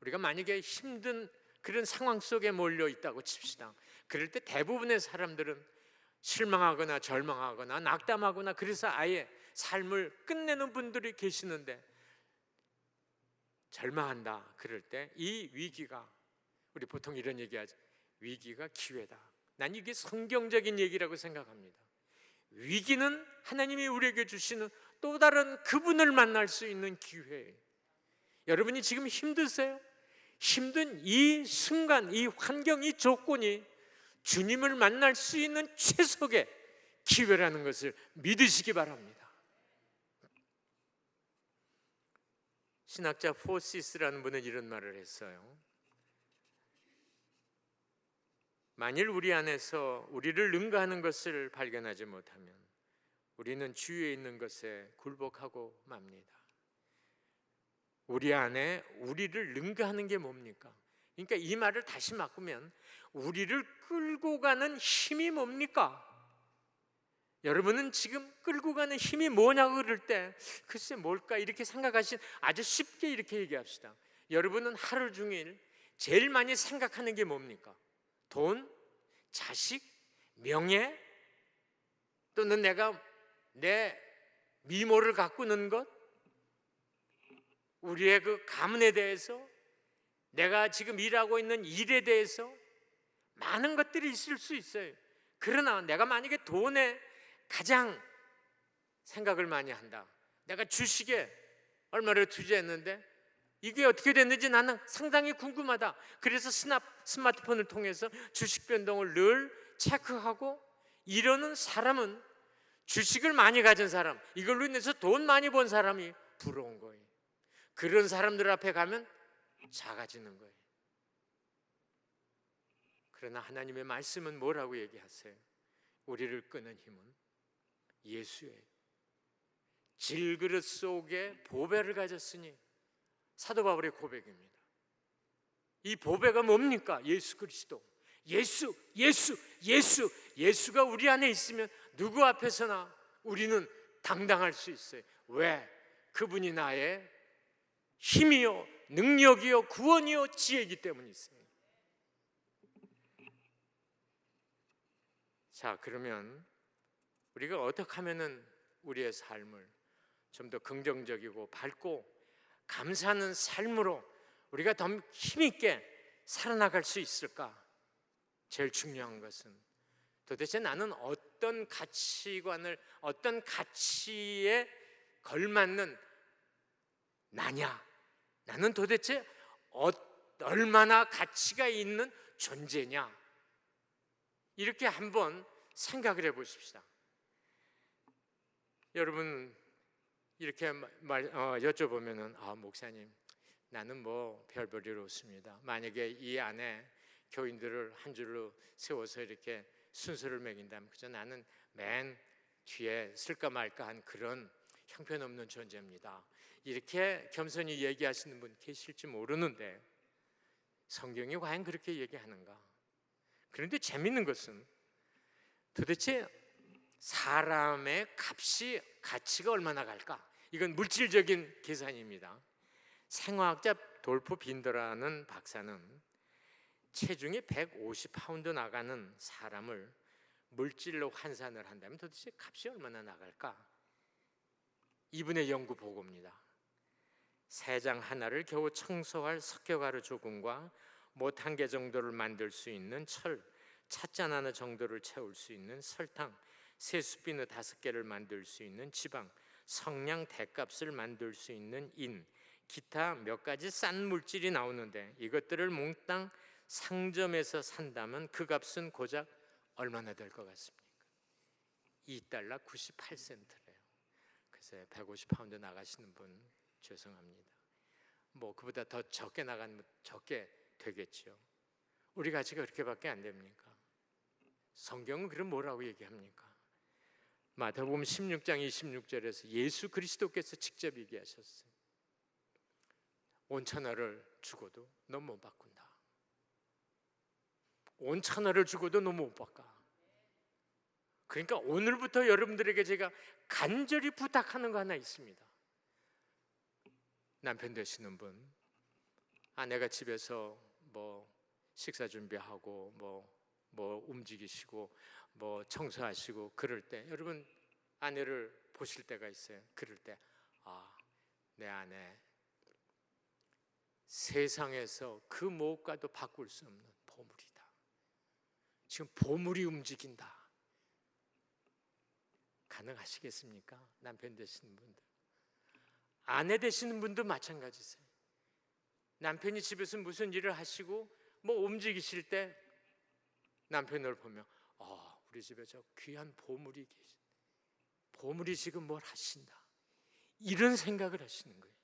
우리가 만약에 힘든 그런 상황 속에 몰려 있다고 칩시다. 그럴 때 대부분의 사람들은 실망하거나 절망하거나 낙담하거나 그래서 아예 삶을 끝내는 분들이 계시는데, 절망한다 그럴 때 이 위기가, 우리 보통 이런 얘기하죠. 위기가 기회다. 난 이게 성경적인 얘기라고 생각합니다. 위기는 하나님이 우리에게 주시는 또 다른 그분을 만날 수 있는 기회예요. 여러분이 지금 힘드세요? 힘든 이 순간, 이 환경, 이 조건이 주님을 만날 수 있는 최석의 기회라는 것을 믿으시기 바랍니다. 신학자 포시스라는 분은 이런 말을 했어요. 만일 우리 안에서 우리를 능가하는 것을 발견하지 못하면 우리는 주위에 있는 것에 굴복하고 맙니다. 우리 안에 우리를 능가하는 게 뭡니까? 그러니까 이 말을 다시 바꾸면 우리를 끌고 가는 힘이 뭡니까? 여러분은 지금 끌고 가는 힘이 뭐냐고 그럴 때 글쎄 뭘까 이렇게 생각하신, 아주 쉽게 이렇게 얘기합시다. 여러분은 하루 종일 제일 많이 생각하는 게 뭡니까? 돈, 자식, 명예, 또는 내가 내 미모를 가꾸는 것, 우리의 그 가문에 대해서, 내가 지금 일하고 있는 일에 대해서 많은 것들이 있을 수 있어요. 그러나 내가 만약에 돈에 가장 생각을 많이 한다, 내가 주식에 얼마를 투자했는데 이게 어떻게 됐는지 나는 상당히 궁금하다. 그래서 스마트폰을 통해서 주식 변동을 늘 체크하고 이러는 사람은, 주식을 많이 가진 사람, 이걸로 인해서 돈 많이 번 사람이 부러운 거예요. 그런 사람들 앞에 가면 작아지는 거예요. 그러나 하나님의 말씀은 뭐라고 얘기하세요? 우리를 끄는 힘은 예수예요. 질그릇 속에 보배를 가졌으니, 사도 바울의 고백입니다. 이 보배가 뭡니까? 예수 그리스도. 예수가 우리 안에 있으면 누구 앞에서나 우리는 당당할 수 있어요. 왜? 그분이 나의 힘이요, 능력이요, 구원이요, 지혜이기 때문에 있어요. 자, 그러면 우리가 어떻게 하면은 우리의 삶을 좀 더 긍정적이고 밝고 감사하는 삶으로 우리가 더 힘있게 살아나갈 수 있을까? 제일 중요한 것은 도대체 나는 어떤 가치관을, 어떤 가치에 걸맞는 나냐? 나는 도대체 얼마나 가치가 있는 존재냐? 이렇게 한번 생각을 해보십시다. 여러분 이렇게 여쭤보면은, 목사님 나는 뭐 별 볼일 없습니다. 만약에 이 안에 교인들을 한 줄로 세워서 이렇게 순서를 매긴다면 그저 나는 맨 뒤에 쓸까 말까 한 그런 형편없는 존재입니다. 이렇게 겸손히 얘기하시는 분 계실지 모르는데 성경이 과연 그렇게 얘기하는가? 그런데 재밌는 것은 도대체 사람의 가치가 얼마나 갈까? 이건 물질적인 계산입니다. 생화학자 돌프 빈더라는 박사는 체중이 150파운드 나가는 사람을 물질로 환산을 한다면 도대체 값이 얼마나 나갈까? 이분의 연구 보고입니다. 세 장 하나를 겨우 청소할 석회가루 조금과 못 한 개 정도를 만들 수 있는 철, 찻잔 하나 정도를 채울 수 있는 설탕, 세숫비누 5개를 만들 수 있는 지방, 성냥 대값을 만들 수 있는 인, 기타 몇 가지 싼 물질이 나오는데 이것들을 몽땅 상점에서 산다면 그 값은 고작 얼마나 될 것 같습니까? $2 98센트래요. 그래서 150파운드 나가시는 분 죄송합니다. 뭐 그보다 더 적게 나가면 적게 되겠죠. 우리 가치가 그렇게밖에 안 됩니까? 성경은 그럼 뭐라고 얘기합니까? 마태복음 16장 26절에서 예수 그리스도께서 직접 얘기하셨어요. 온 천하를 주고도 너 못 바꾼다. 온 천하를 주고도 너 못 바꿔. 그러니까 오늘부터 여러분들에게 제가 간절히 부탁하는 거 하나 있습니다. 남편 되시는 분, 아내가 집에서 뭐 식사 준비하고 뭐 움직이시고 뭐 청소하시고 그럴 때 여러분 아내를 보실 때가 있어요. 그럴 때 내 아내 세상에서 그 무엇과도 바꿀 수 없는 보물이다. 지금 보물이 움직인다. 가능하시겠습니까? 남편 되시는 분들, 아내 되시는 분도 마찬가지세요. 남편이 집에서 무슨 일을 하시고 뭐 움직이실 때 남편을 보면 우리 집에 저 귀한 보물이 계신, 보물이 지금 뭘 하신다, 이런 생각을 하시는 거예요.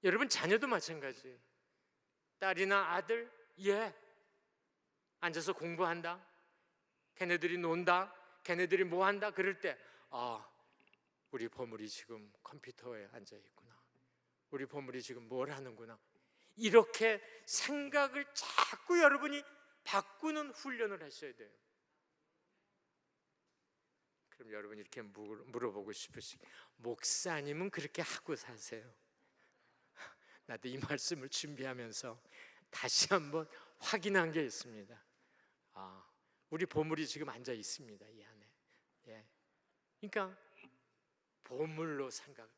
여러분 자녀도 마찬가지예요. 딸이나 아들, 앉아서 공부한다, 걔네들이 논다, 걔네들이 뭐 한다 그럴 때 우리 보물이 지금 컴퓨터에 앉아 있구나, 우리 보물이 지금 뭘 하는구나, 이렇게 생각을 자꾸 여러분이 바꾸는 훈련을 하셔야 돼요. 그럼 여러분이 이렇게 물어보고 싶으시, 목사님은 그렇게 하고 사세요? 나도 이 말씀을 준비하면서 다시 한번 확인한 게 있습니다. 우리 보물이 지금 앉아 있습니다, 이 안에. 그러니까 보물로 생각.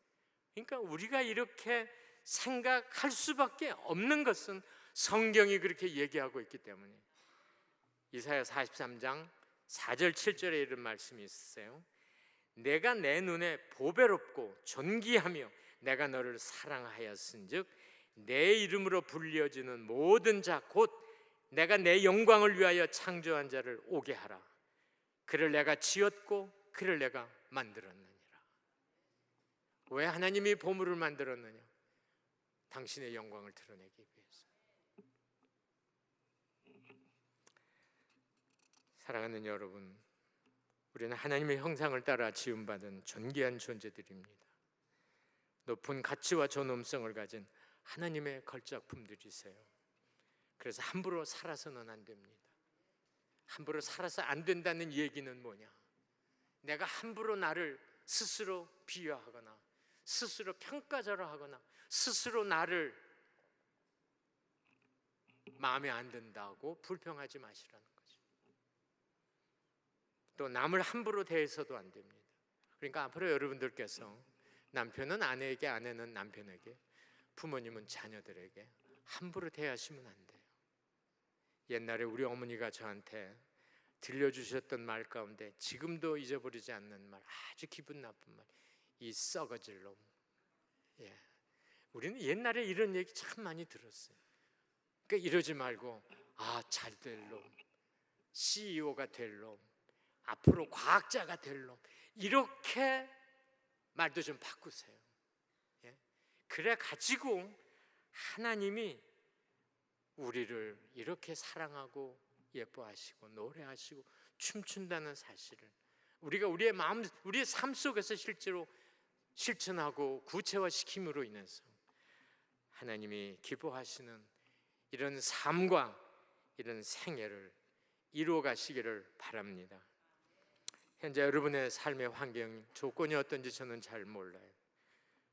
그러니까 우리가 이렇게 생각할 수밖에 없는 것은 성경이 그렇게 얘기하고 있기 때문에. 이사야 43장 4절 7절에 이런 말씀이 있어요. 내가 내 눈에 보배롭고 존귀하며 내가 너를 사랑하였은즉 내 이름으로 불려지는 모든 자 곧 내가 내 영광을 위하여 창조한 자를 오게 하라. 그를 내가 지었고 그를 내가 만들었느니라. 왜 하나님이 보물을 만들었느냐? 당신의 영광을 드러내기 위해서. 사랑하는 여러분, 우리는 하나님의 형상을 따라 지음받은 존귀한 존재들입니다. 높은 가치와 존엄성을 가진 하나님의 걸작품들이세요. 그래서 함부로 살아서는 안 됩니다. 함부로 살아서 안 된다는 얘기는 뭐냐? 내가 함부로 나를 스스로 비하하거나 스스로 평가절하하거나 스스로 나를 마음에 안 든다고 불평하지 마시라는 거죠. 또 남을 함부로 대해서도 안 됩니다. 그러니까 앞으로 여러분들께서 남편은 아내에게, 아내는 남편에게, 부모님은 자녀들에게 함부로 대하시면 안 돼요. 옛날에 우리 어머니가 저한테 들려주셨던 말 가운데 지금도 잊어버리지 않는 말, 아주 기분 나쁜 말, 이 썩어질 놈. 우리는 옛날에 이런 얘기 참 많이 들었어요. 그러니까 이러지 말고 잘 될 놈, CEO가 될 놈, 앞으로 과학자가 될 놈, 이렇게 말도 좀 바꾸세요. 그래 가지고 하나님이 우리를 이렇게 사랑하고 예뻐하시고 노래하시고 춤춘다는 사실을 우리가 우리의 마음, 우리의 삶 속에서 실제로 실천하고 구체화시킴으로 인해서 하나님이 기뻐하시는 이런 삶과 이런 생애를 이루어 가시기를 바랍니다. 현재 여러분의 삶의 환경, 조건이 어떤지 저는 잘 몰라요.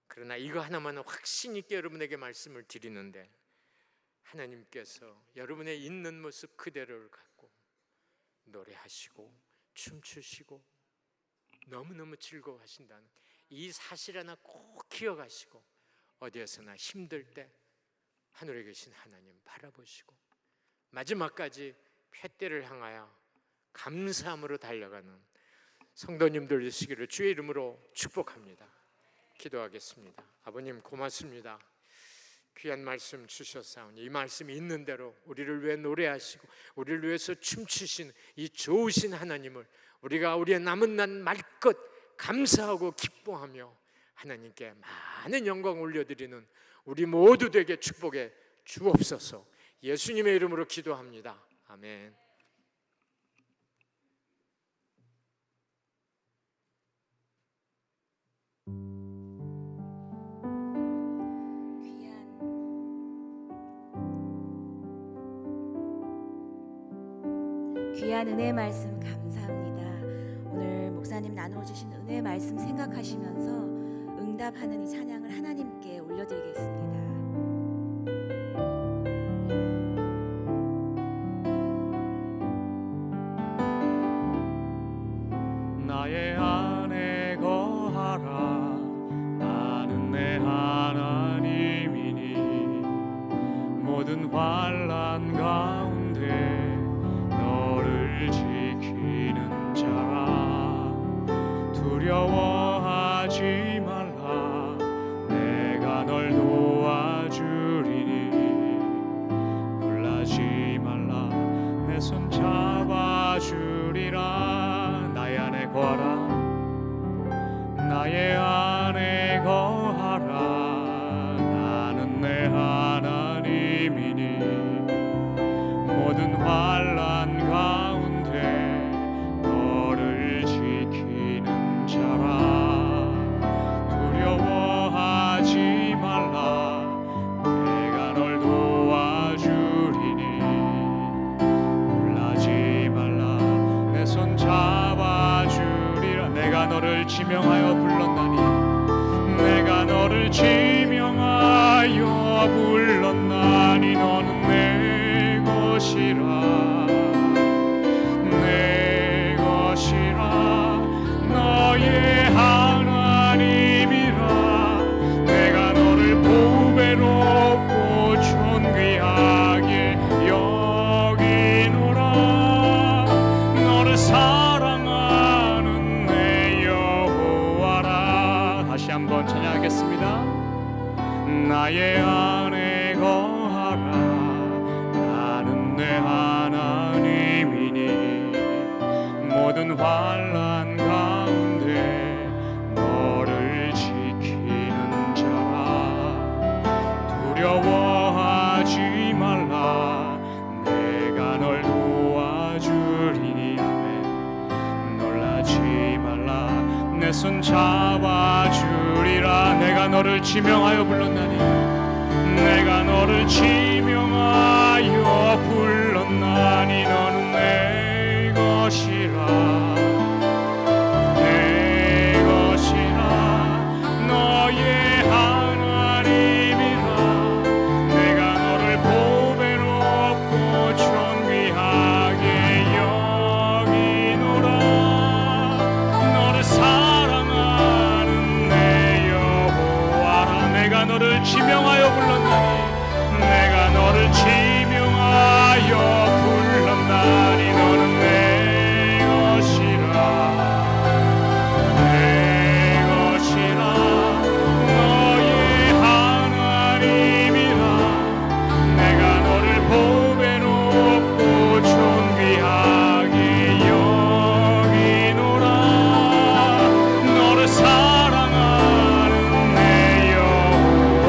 그러나 이거 하나만 확신 있게 여러분에게 말씀을 드리는데, 하나님께서 여러분의 있는 모습 그대로를 갖고 노래하시고 춤추시고 너무너무 즐거워하신다는 이 사실 하나 꼭 기억하시고 어디에서나 힘들 때 하늘에 계신 하나님 바라보시고 마지막까지 푯대를 향하여 감사함으로 달려가는 성도님들 되시기를 주의 이름으로 축복합니다. 기도하겠습니다. 아버님 고맙습니다. 귀한 말씀 주셨사오니 이 말씀이 있는 대로 우리를 위해 노래하시고 우리를 위해서 춤추신 이 좋으신 하나님을 우리가 우리의 남은 날 말껏 감사하고 기뻐하며 하나님께 많은 영광 올려드리는 우리 모두 되게 축복해 주옵소서. 예수님의 이름으로 기도합니다. 아멘. 귀한 은혜 말씀 감사합니다. 오늘 목사님 나눠주신 은혜 말씀 생각하시면서 응답하는 이 찬양을 하나님께 올려드리겠습니다. 나의 안에 거하라. 나는 내 하나님이니 모든 환난 가운데 너를 지키는 자라. 두려워하지 말라. 내가 널 도와주리니 놀라지 말라. 내 손 잡아주리라. 나의 안에 거하라. 나의 안에 거하라. 나는 내 하나님이니 모든 환난 가운데 너를 지키는 자라. 두려워하지 말라. 내가 널 도와주리니 놀라지 말라. 내 손 잡아주리라. 내가 너를 지명하여 불렀나니 내가 너를 지명하여 불렀나니 너는 내 것이라. 내 것이라. 너의 하나님이라. 내가 너를 보배롭고 존귀하게 여기노라. 너를 사랑하는 내 여호와라. 다시 한번 찬양하겠습니다. 나의 안에 거하라. 나는 내 하나님이니 모든 환난 가운데 너를 지키는 자라. 두려워하지 말라. 내가 널 도와주리니 아멘. 놀라지 말라. 내 손 잡아주리라. 내가 너를 지명하여 불렀나니 내가 너를 지명하여 불렀나니 너는 내 것이라. 내 것이라. 너의 하나님이라. 내가 너를 보배롭고 존귀하게 여기노라. 너를 사랑하는 내 여호와라. 내가 너를 지명하여 불렀나니 내가 너를 지명하여 불렀나니 너는 내 것이라. 내 것이라. 너의 하나님이라. 내가 너를 보배롭고 존귀하게 여기노라. 너를 사랑하는 내 여호와.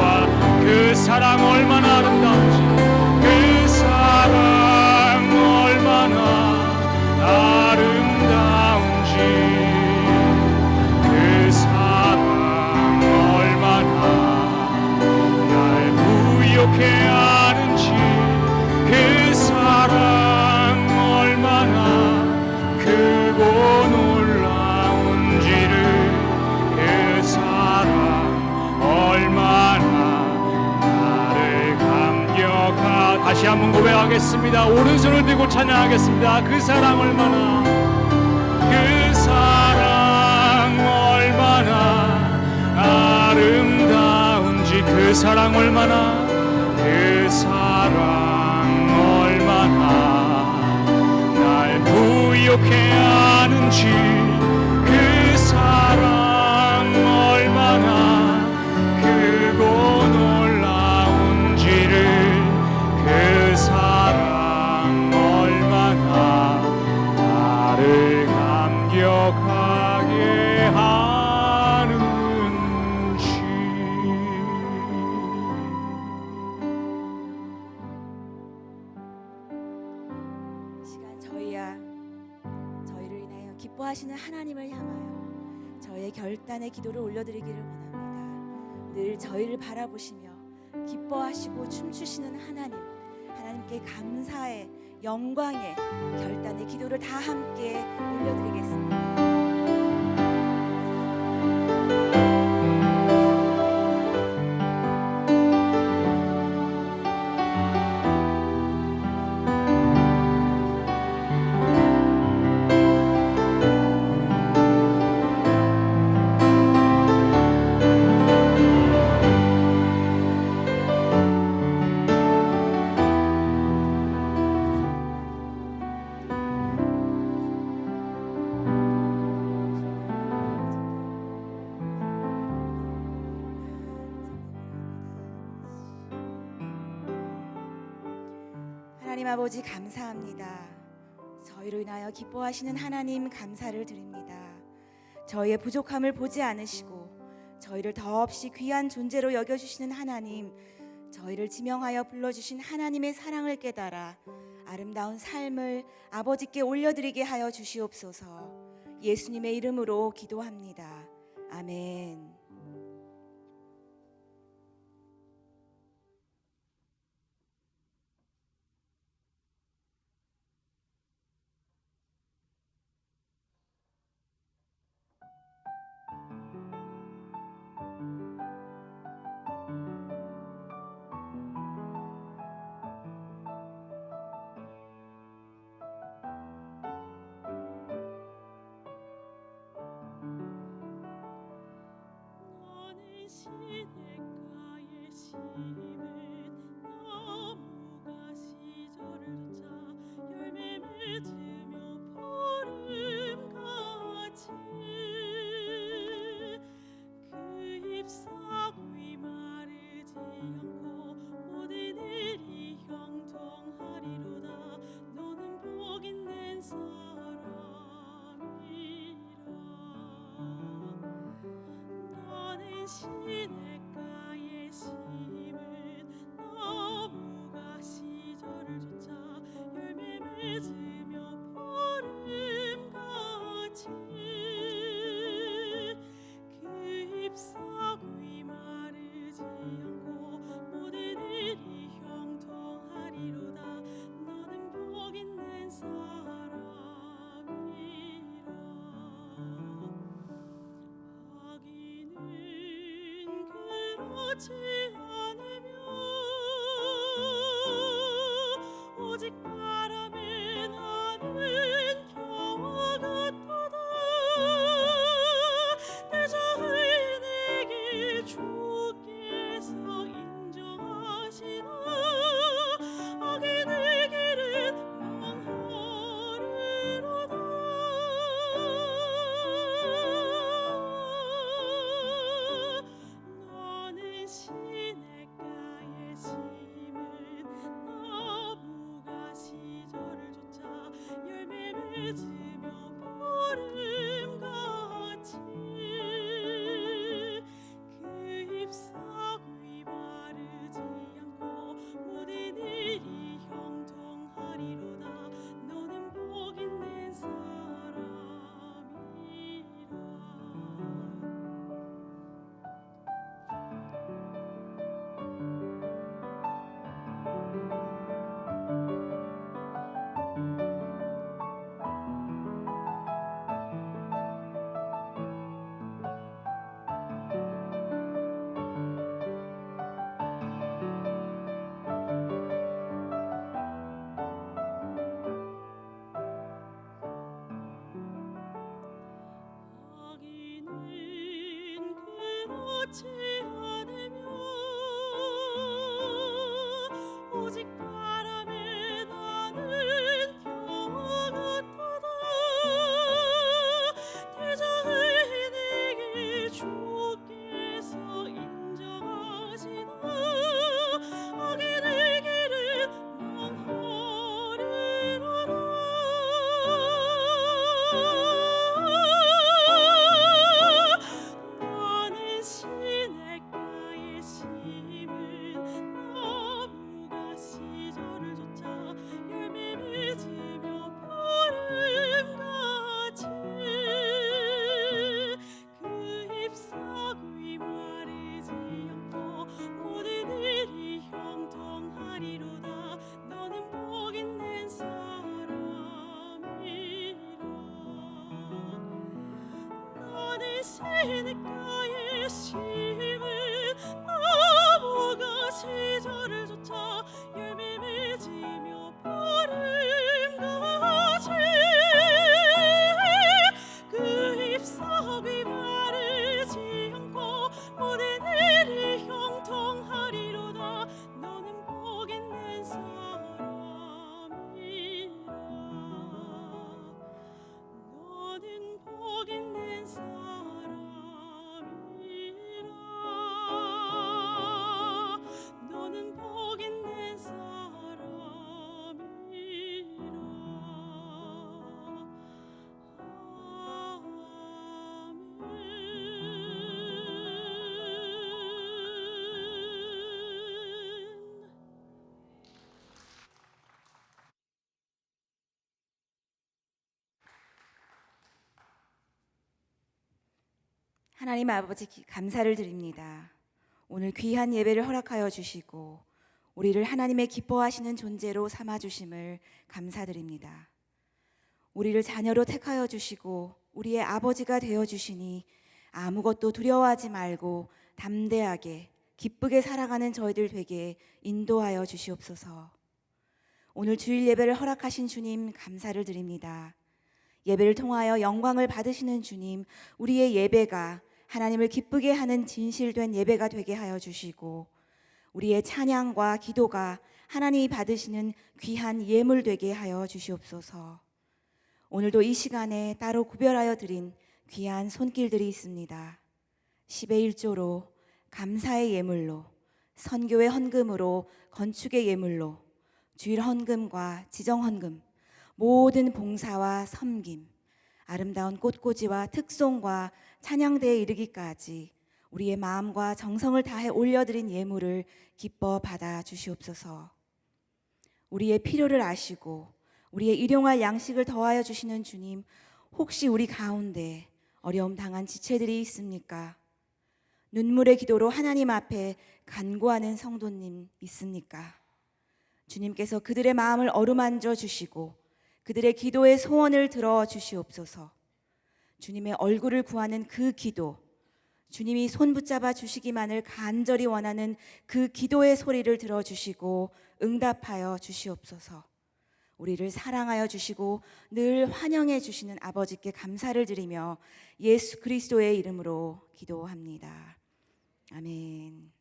그 사랑 얼마나 아름다운지. 그 사랑 얼마나 아름다운지. 그 사랑 얼마나 날 부욕해 하는지. 그 사랑 얼마나 크고 놀라운지를. 그 사랑 얼마나 나를 감격하. 다시 한번 고백하겠습니다. 오른손을 들고 찬양하겠습니다. 그 사랑 얼마나. 그 사랑 얼마나 아름다운지. 그 사랑 얼마나. 그 사랑 얼마나 날 부욕해 하는지 그 사랑 얼마나 크고 놀라운지를 그 사랑 얼마나 나를 감격하게 하는지. 이 시간 저희를 인하여 기뻐하시는 하나님을 향하여 저희의 결단의 기도를 올려드리기를 원합니다. 늘 저희를 바라보시며 기뻐하시고 춤추시는 하나님께 감사의 영광의 결단의 기도를 다 함께 올려드리겠습니다. 하나님 아버지 감사합니다. 저희로 인하여 기뻐하시는 하나님 감사를 드립니다. 저희의 부족함을 보지 않으시고 저희를 더없이 귀한 존재로 여겨주시는 하나님, 저희를 지명하여 불러주신 하나님의 사랑을 깨달아 아름다운 삶을 아버지께 올려드리게 하여 주시옵소서. 예수님의 이름으로 기도합니다. 아멘. 시냇가에 심은 나무가 시절을 쫓아 열매 맺으며 보름같이 그 잎사귀 마르지 않고 모든 일이 형통하리로다. 너는 복 있는 사람이라. 너는 시냇가에 심은 나무가 시절을 쫓아 열매 맺으며 보름같이 그 잎사귀 마르지 않고 모든 일이 형통하리로다. 너는 복 있는 사람이라. 하기는 그렇지 않으며 오직 바람에 나는 겨와 같도다. 대저 의인에게 주께서 인정하시나 악인의 길은 망하리로다. 너는 시냇가에 심은 나무가 시절을 쫓아 열매 맺으며 보름같이 그 잎사귀 마르지 않고 모든 일이 형통하리로다. 너는 복 있는 사람이라. 시냇가에 심은 나무가 시절을 쫓아 열매 맺으며 푸른같이 그 잎사귀 마르지 않고 모든 일이 형통하리로다. 너는 복 있는 사람이라. 너는 복 있는 사람이라. 너는 복 있는 사람이라. 하나님 아버지 감사를 드립니다. 오늘 귀한 예배를 허락하여 주시고 우리를 하나님의 기뻐하시는 존재로 삼아 주심을 감사드립니다. 우리를 자녀로 택하여 주시고 우리의 아버지가 되어 주시니 아무것도 두려워하지 말고 담대하게 기쁘게 살아가는 저희들 되게 인도하여 주시옵소서. 오늘 주일 예배를 허락하신 주님 감사를 드립니다. 예배를 통하여 영광을 받으시는 주님, 우리의 예배가 하나님을 기쁘게 하는 진실된 예배가 되게 하여 주시고 우리의 찬양과 기도가 하나님이 받으시는 귀한 예물 되게 하여 주시옵소서. 오늘도 이 시간에 따로 구별하여 드린 귀한 손길들이 있습니다. 10의 1조로, 감사의 예물로, 선교의 헌금으로, 건축의 예물로, 주일 헌금과 지정 헌금, 모든 봉사와 섬김, 아름다운 꽃꽂이와 특송과 찬양대에 이르기까지 우리의 마음과 정성을 다해 올려드린 예물을 기뻐 받아 주시옵소서. 우리의 필요를 아시고 우리의 일용할 양식을 더하여 주시는 주님, 혹시 우리 가운데 어려움 당한 지체들이 있습니까? 눈물의 기도로 하나님 앞에 간구하는 성도님 있습니까? 주님께서 그들의 마음을 어루만져 주시고 그들의 기도의 소원을 들어 주시옵소서. 주님의 얼굴을 구하는 그 기도, 주님이 손 붙잡아 주시기만을 간절히 원하는 그 기도의 소리를 들어 주시고 응답하여 주시옵소서. 우리를 사랑하여 주시고 늘 환영해 주시는 아버지께 감사를 드리며 예수 그리스도의 이름으로 기도합니다. 아멘.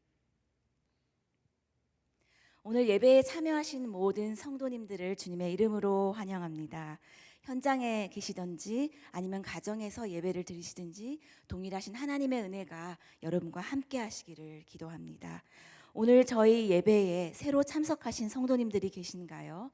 오늘 예배에 참여하신 모든 성도님들을 주님의 이름으로 환영합니다. 현장에 계시든지 아니면 가정에서 예배를 드리시든지 동일하신 하나님의 은혜가 여러분과 함께 하시기를 기도합니다. 오늘 저희 예배에 새로 참석하신 성도님들이 계신가요?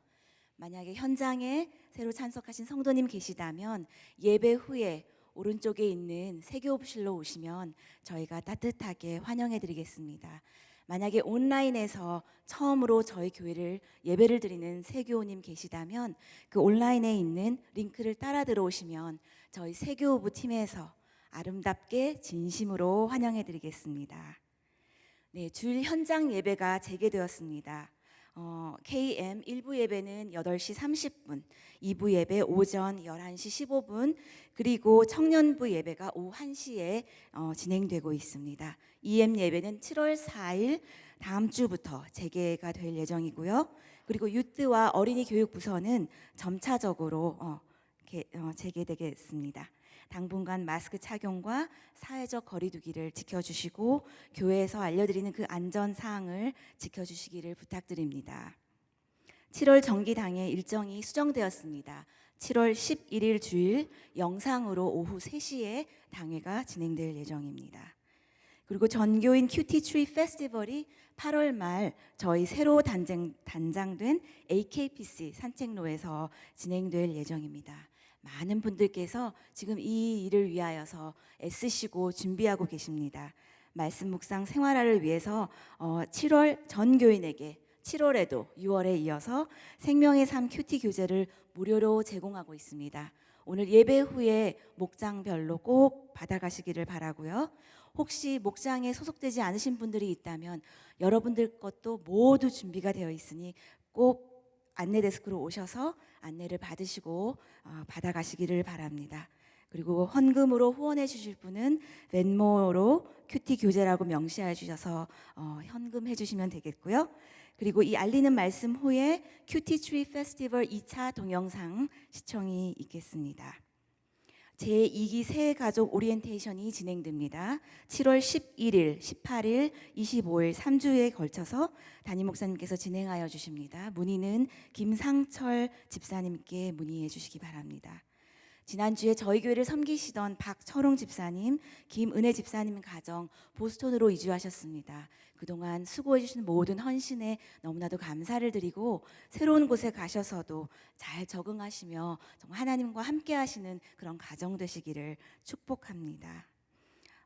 만약에 현장에 새로 참석하신 성도님 계시다면 예배 후에 오른쪽에 있는 세교실로 오시면 저희가 따뜻하게 환영해 드리겠습니다. 만약에 온라인에서 처음으로 저희 교회를 예배를 드리는 세교우님 계시다면 그 온라인에 있는 링크를 따라 들어오시면 저희 세교우부 팀에서 아름답게 진심으로 환영해 드리겠습니다. 네, 주일 현장 예배가 재개되었습니다. KM 1부 예배는 8시 30분, 2부 예배 오전 11시 15분, 그리고 청년부 예배가 오후 1시에 진행되고 있습니다. EM 예배는 7월 4일 다음 주부터 재개가 될 예정이고요. 그리고 유트와 어린이 교육부서는 점차적으로 재개되겠습니다. 당분간 마스크 착용과 사회적 거리두기를 지켜주시고 교회에서 알려드리는 그 안전사항을 지켜주시기를 부탁드립니다. 7월 정기당의 일정이 수정되었습니다. 7월 11일 주일 영상으로 오후 3시에 당회가 진행될 예정입니다. 그리고 전교인 큐티 트리 페스티벌이 8월 말 저희 새로 단장된 AKPC 산책로에서 진행될 예정입니다. 많은 분들께서 지금 이 일을 위하여서 애쓰시고 준비하고 계십니다. 말씀 묵상 생활화를 위해서 7월 전 교인에게 7월에도 6월에 이어서 생명의 삶 큐티 교재를 무료로 제공하고 있습니다. 오늘 예배 후에 목장별로 꼭 받아가시기를 바라고요. 혹시 목장에 소속되지 않으신 분들이 있다면 여러분들 것도 모두 준비가 되어 있으니 꼭 안내 데스크로 오셔서 안내를 받으시고 받아가시기를 바랍니다. 그리고 헌금으로 후원해 주실 분은 벤모로 큐티 교제라고 명시해 주셔서 현금해 주시면 되겠고요. 그리고 이 알리는 말씀 후에 큐티 트리 페스티벌 2차 동영상 시청이 있겠습니다. 제2기 새해 가족 오리엔테이션이 진행됩니다. 7월 11일, 18일, 25일 3주에 걸쳐서 담임 목사님께서 진행하여 주십니다. 문의는 김상철 집사님께 문의해 주시기 바랍니다. 지난주에 저희 교회를 섬기시던 박철웅 집사님, 김은혜 집사님 가정 보스턴으로 이주하셨습니다. 그동안 수고해 주신 모든 헌신에 너무나도 감사를 드리고 새로운 곳에 가셔서도 잘 적응하시며 정말 하나님과 함께 하시는 그런 가정 되시기를 축복합니다.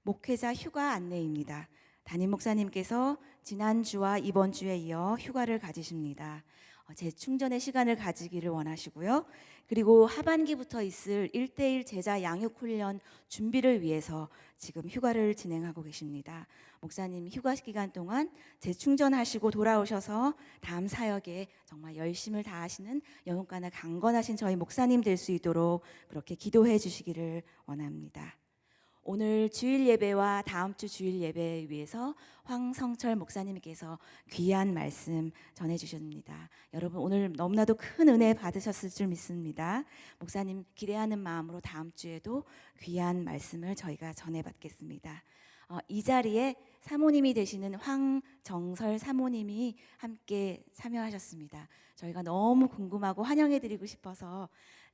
목회자 휴가 안내입니다. 담임 목사님께서 지난주와 이번 주에 이어 휴가를 가지십니다. 재충전의 시간을 가지기를 원하시고요. 그리고 하반기부터 있을 1:1 제자 양육 훈련 준비를 위해서 지금 휴가를 진행하고 계십니다. 목사님 휴가 기간 동안 재충전하시고 돌아오셔서 다음 사역에 정말 열심을 다하시는 영혼가나 강건하신 저희 목사님 될 수 있도록 그렇게 기도해 주시기를 원합니다. 오늘 주일 예배와 다음 주 주일 예배에 위해서 황성철 목사님께서 귀한 말씀 전해주십니다. 여러분 오늘 너무나도 큰 은혜 받으셨을 줄 믿습니다. 목사님 기대하는 마음으로 다음 주에도 귀한 말씀을 저희가 전해받겠습니다. 이 자리에 사모님이 되시는 황정설 사모님이 함께 참여하셨습니다. 저희가 너무 궁금하고 환영해드리고 싶어서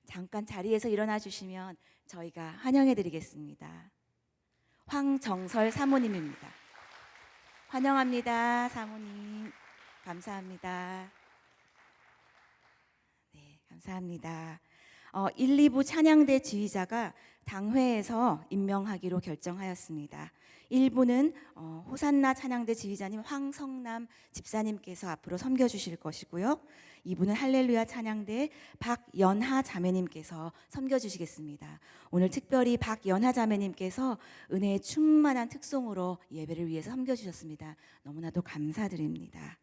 잠깐 자리에서 일어나 주시면 저희가 환영해드리겠습니다. 황정설 사모님입니다. 환영합니다, 사모님. 감사합니다. 네, 감사합니다. 1, 2부 찬양대 지휘자가 당회에서 임명하기로 결정하였습니다. 1부는 호산나 찬양대 지휘자님 황성남 집사님께서 앞으로 섬겨주실 것이고요. 2부는 할렐루야 찬양대 박연하 자매님께서 섬겨주시겠습니다. 오늘 특별히 박연하 자매님께서 은혜의 충만한 특송으로 예배를 위해서 섬겨주셨습니다. 너무나도 감사드립니다.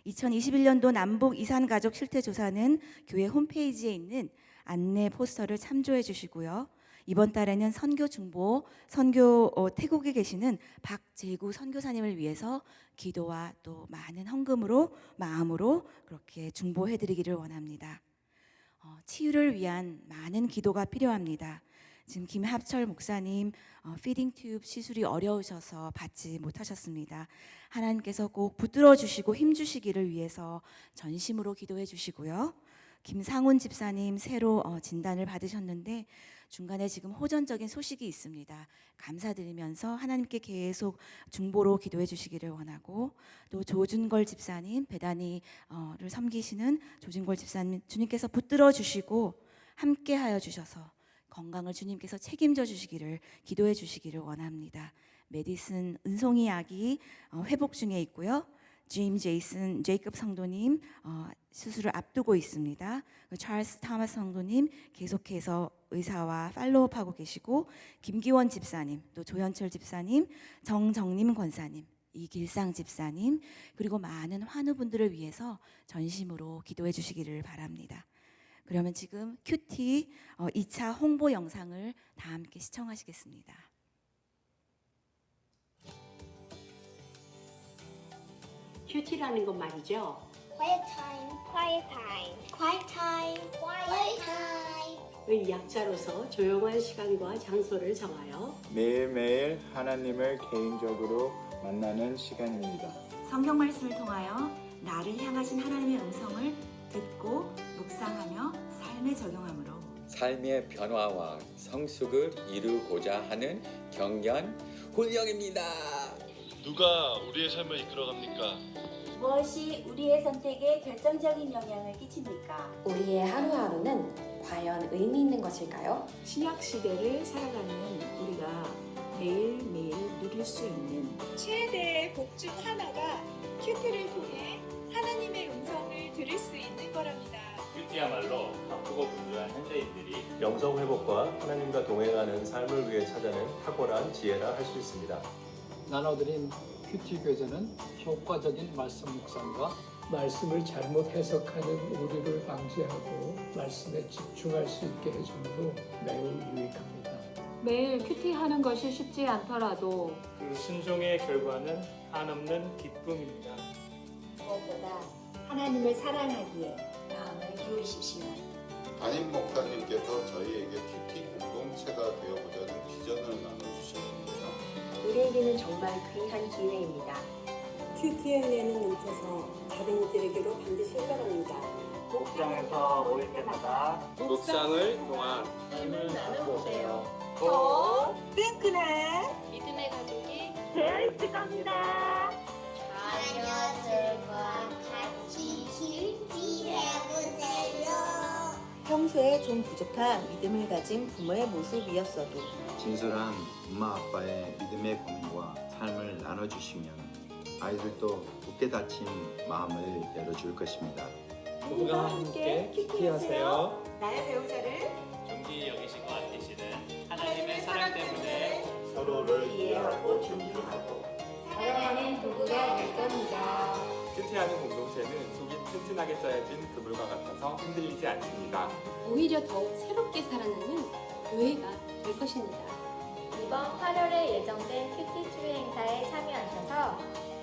2021년도 남북 이산가족 실태조사는 교회 홈페이지에 있는 안내 포스터를 참조해 주시고요. 이번 달에는 선교 중보, 태국에 계시는 박재구 선교사님을 위해서 기도와 또 많은 헌금으로 마음으로 그렇게 중보해 드리기를 원합니다. 치유를 위한 많은 기도가 필요합니다. 지금 김합철 목사님 피딩 튜브 시술이 어려우셔서 받지 못하셨습니다. 하나님께서 꼭 붙들어 주시고 힘 주시기를 위해서 전심으로 기도해 주시고요. 김상훈 집사님 새로 진단을 받으셨는데 중간에 지금 호전적인 소식이 있습니다. 감사드리면서 하나님께 계속 중보로 기도해 주시기를 원하고, 또 조준걸 집사님, 배단이를 섬기시는 조준걸 집사님, 주님께서 붙들어 주시고 함께하여 주셔서 건강을 주님께서 책임져 주시기를 기도해 주시기를 원합니다. 메디슨 은송이 아기 회복 중에 있고요. 짐 제이슨 제이컵 성도님 수술을 앞두고 있습니다. 찰스 타마스 성도님 계속해서 의사와 팔로우업하고 계시고, 김기원 집사님, 또 조현철 집사님, 정정님 권사님, 이길상 집사님, 그리고 많은 환우분들을 위해서 전심으로 기도해 주시기를 바랍니다. 그러면 지금 큐티 2차 홍보 영상을 다 함께 시청하시겠습니다. 큐티라는 건 말이죠. Quiet time. Quiet time. Quiet time. Quiet time. 의 약자로서 조용한 시간과 장소를 정하여 매일매일 하나님을 개인적으로 만나는 시간입니다. 성경 말씀을 통하여 나를 향하신 하나님의 음성을 듣고 묵상하며 삶에 적용함으로 삶의 변화와 성숙을 이루고자 하는 경연 훈련입니다. 누가 우리의 삶을 이끌어갑니까? 무엇이 우리의 선택에 결정적인 영향을 끼칩니까? 우리의 하루하루는 과연 의미 있는 것일까요? 신약 시대를 살아가는 우리가 매일매일 누릴 수 있는 최대의 복 중 하나가 큐티를 통해 하나님의 음성을 들을 수 있는 거랍니다. 큐티야말로 바쁘고 분주한 현대인들이 영성 회복과 하나님과 동행하는 삶을 위해 찾아낸 탁월한 지혜라 할 수 있습니다. 나눠드린 큐티 교재는 효과적인 말씀 묵상과 말씀을 잘못 해석하는 오류를 방지하고 말씀에 집중할 수 있게 해주므로 매우 유익합니다. 매일 큐티하는 것이 쉽지 않더라도 그 순종의 결과는 한없는 기쁨입니다. 무엇보다 하나님을 사랑하기에 마음을 기울이십시오. 담임 목사님께서 저희에게 큐티 공동체가 되어보자는 비전을 나눠주셨는데요. 우리에게는 정말 귀한 기회입니다. 큐티의 은혜는 넘쳐서 다른 이들에게로 반드시 흘러갑니다. 목장에서 모일 때마다 묵상을 통한 힘을 나눠보세요. 더 끈끈한 믿음의 가족이 되어 있을 겁니다. 자녀들과 같이 큐티해보세요. 평소에 좀 부족한 믿음을 가진 부모의 모습이었어도 진솔한 엄마 아빠의 믿음의 고민과 삶을 나눠주시면 아이들도 굳게 닫힌 마음을 열어줄 것입니다. 부부가 함께 큐티하세요. 나의 배우자를 존귀히 여기시고 아끼시는 하나님의 사랑 때문에 서로를 이해하고 존중하고 사랑하는 부부가 될 겁니다. 큐티하는 공동체는 속이 튼튼하게 짜여진 그물과 같아서 흔들리지 않습니다. 오히려 더욱 새롭게 살아나는 교회가 될 것입니다. 이번 8월에 예정된 큐티 추회 행사에 참여하셔서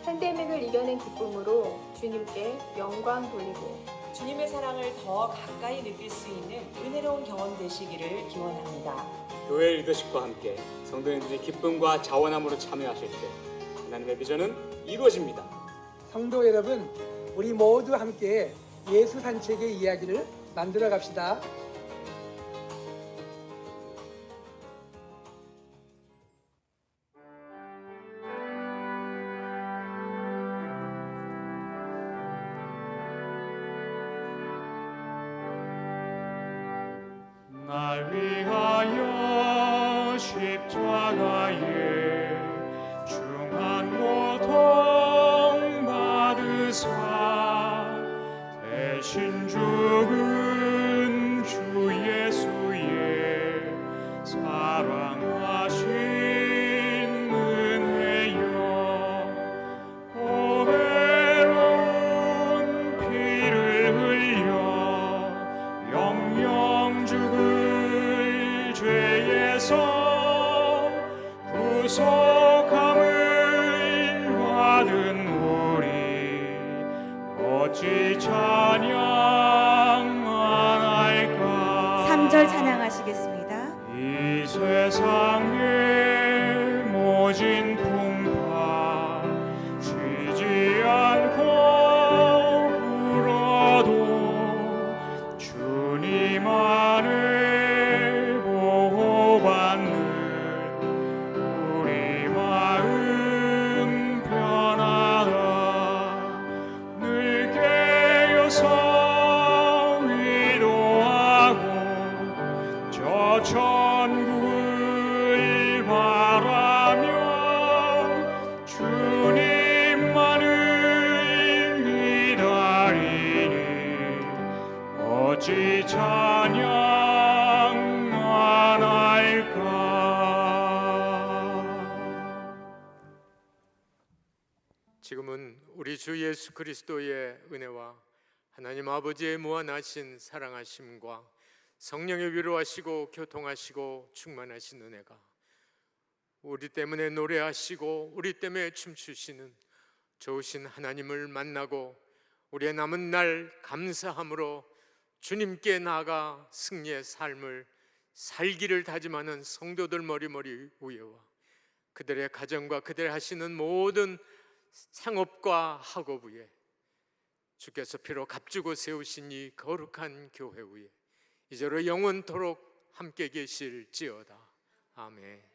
팬데믹을 이겨낸 기쁨으로 주님께 영광 돌리고 주님의 사랑을 더 가까이 느낄 수 있는 은혜로운 경험 되시기를 기원합니다. 교회 리더십과 함께 성도님들이 기쁨과 자원함으로 참여하실 때 하나님의 비전은 이루어집니다. 성도 여러분, 우리 모두 함께 예수 산책의 이야기를 만들어 갑시다. 날 위하여 십자가에 중한 고통 받으사 대신 죽은 주 예수의 사랑하신 은혜여 보배로운 피를 흘려 영영 죽을 죄에서 구속함을 받은 우리 어찌 찬양하나이까. 3절 찬양하시겠습니다. 이 세상의 모진 풍파 쉬지 않고 불어도 주님 안에 보호받는 우리 마음 편하다. 늘 깨어서 위로하고 저 천국을 바라며 주님만을 기다리니 어찌 찬양하나이까. 지금은 우리 주 예수 그리스도의 은혜와 하나님 아버지의 무한하신 사랑하심과 성령의 위로하시고 교통하시고 충만하신 은혜가 우리 때문에 노래하시고 우리 때문에 춤추시는 좋으신 하나님을 만나고 우리의 남은 날 감사함으로 주님께 나아가 승리의 삶을 살기를 다짐하는 성도들 머리머리 위에와 그들의 가정과 그들이 하시는 모든 상업과 학업 위에 주께서 피로 값주고 세우신 이 거룩한 교회 위에 이제로 영원토록 함께 계실지어다. 아멘.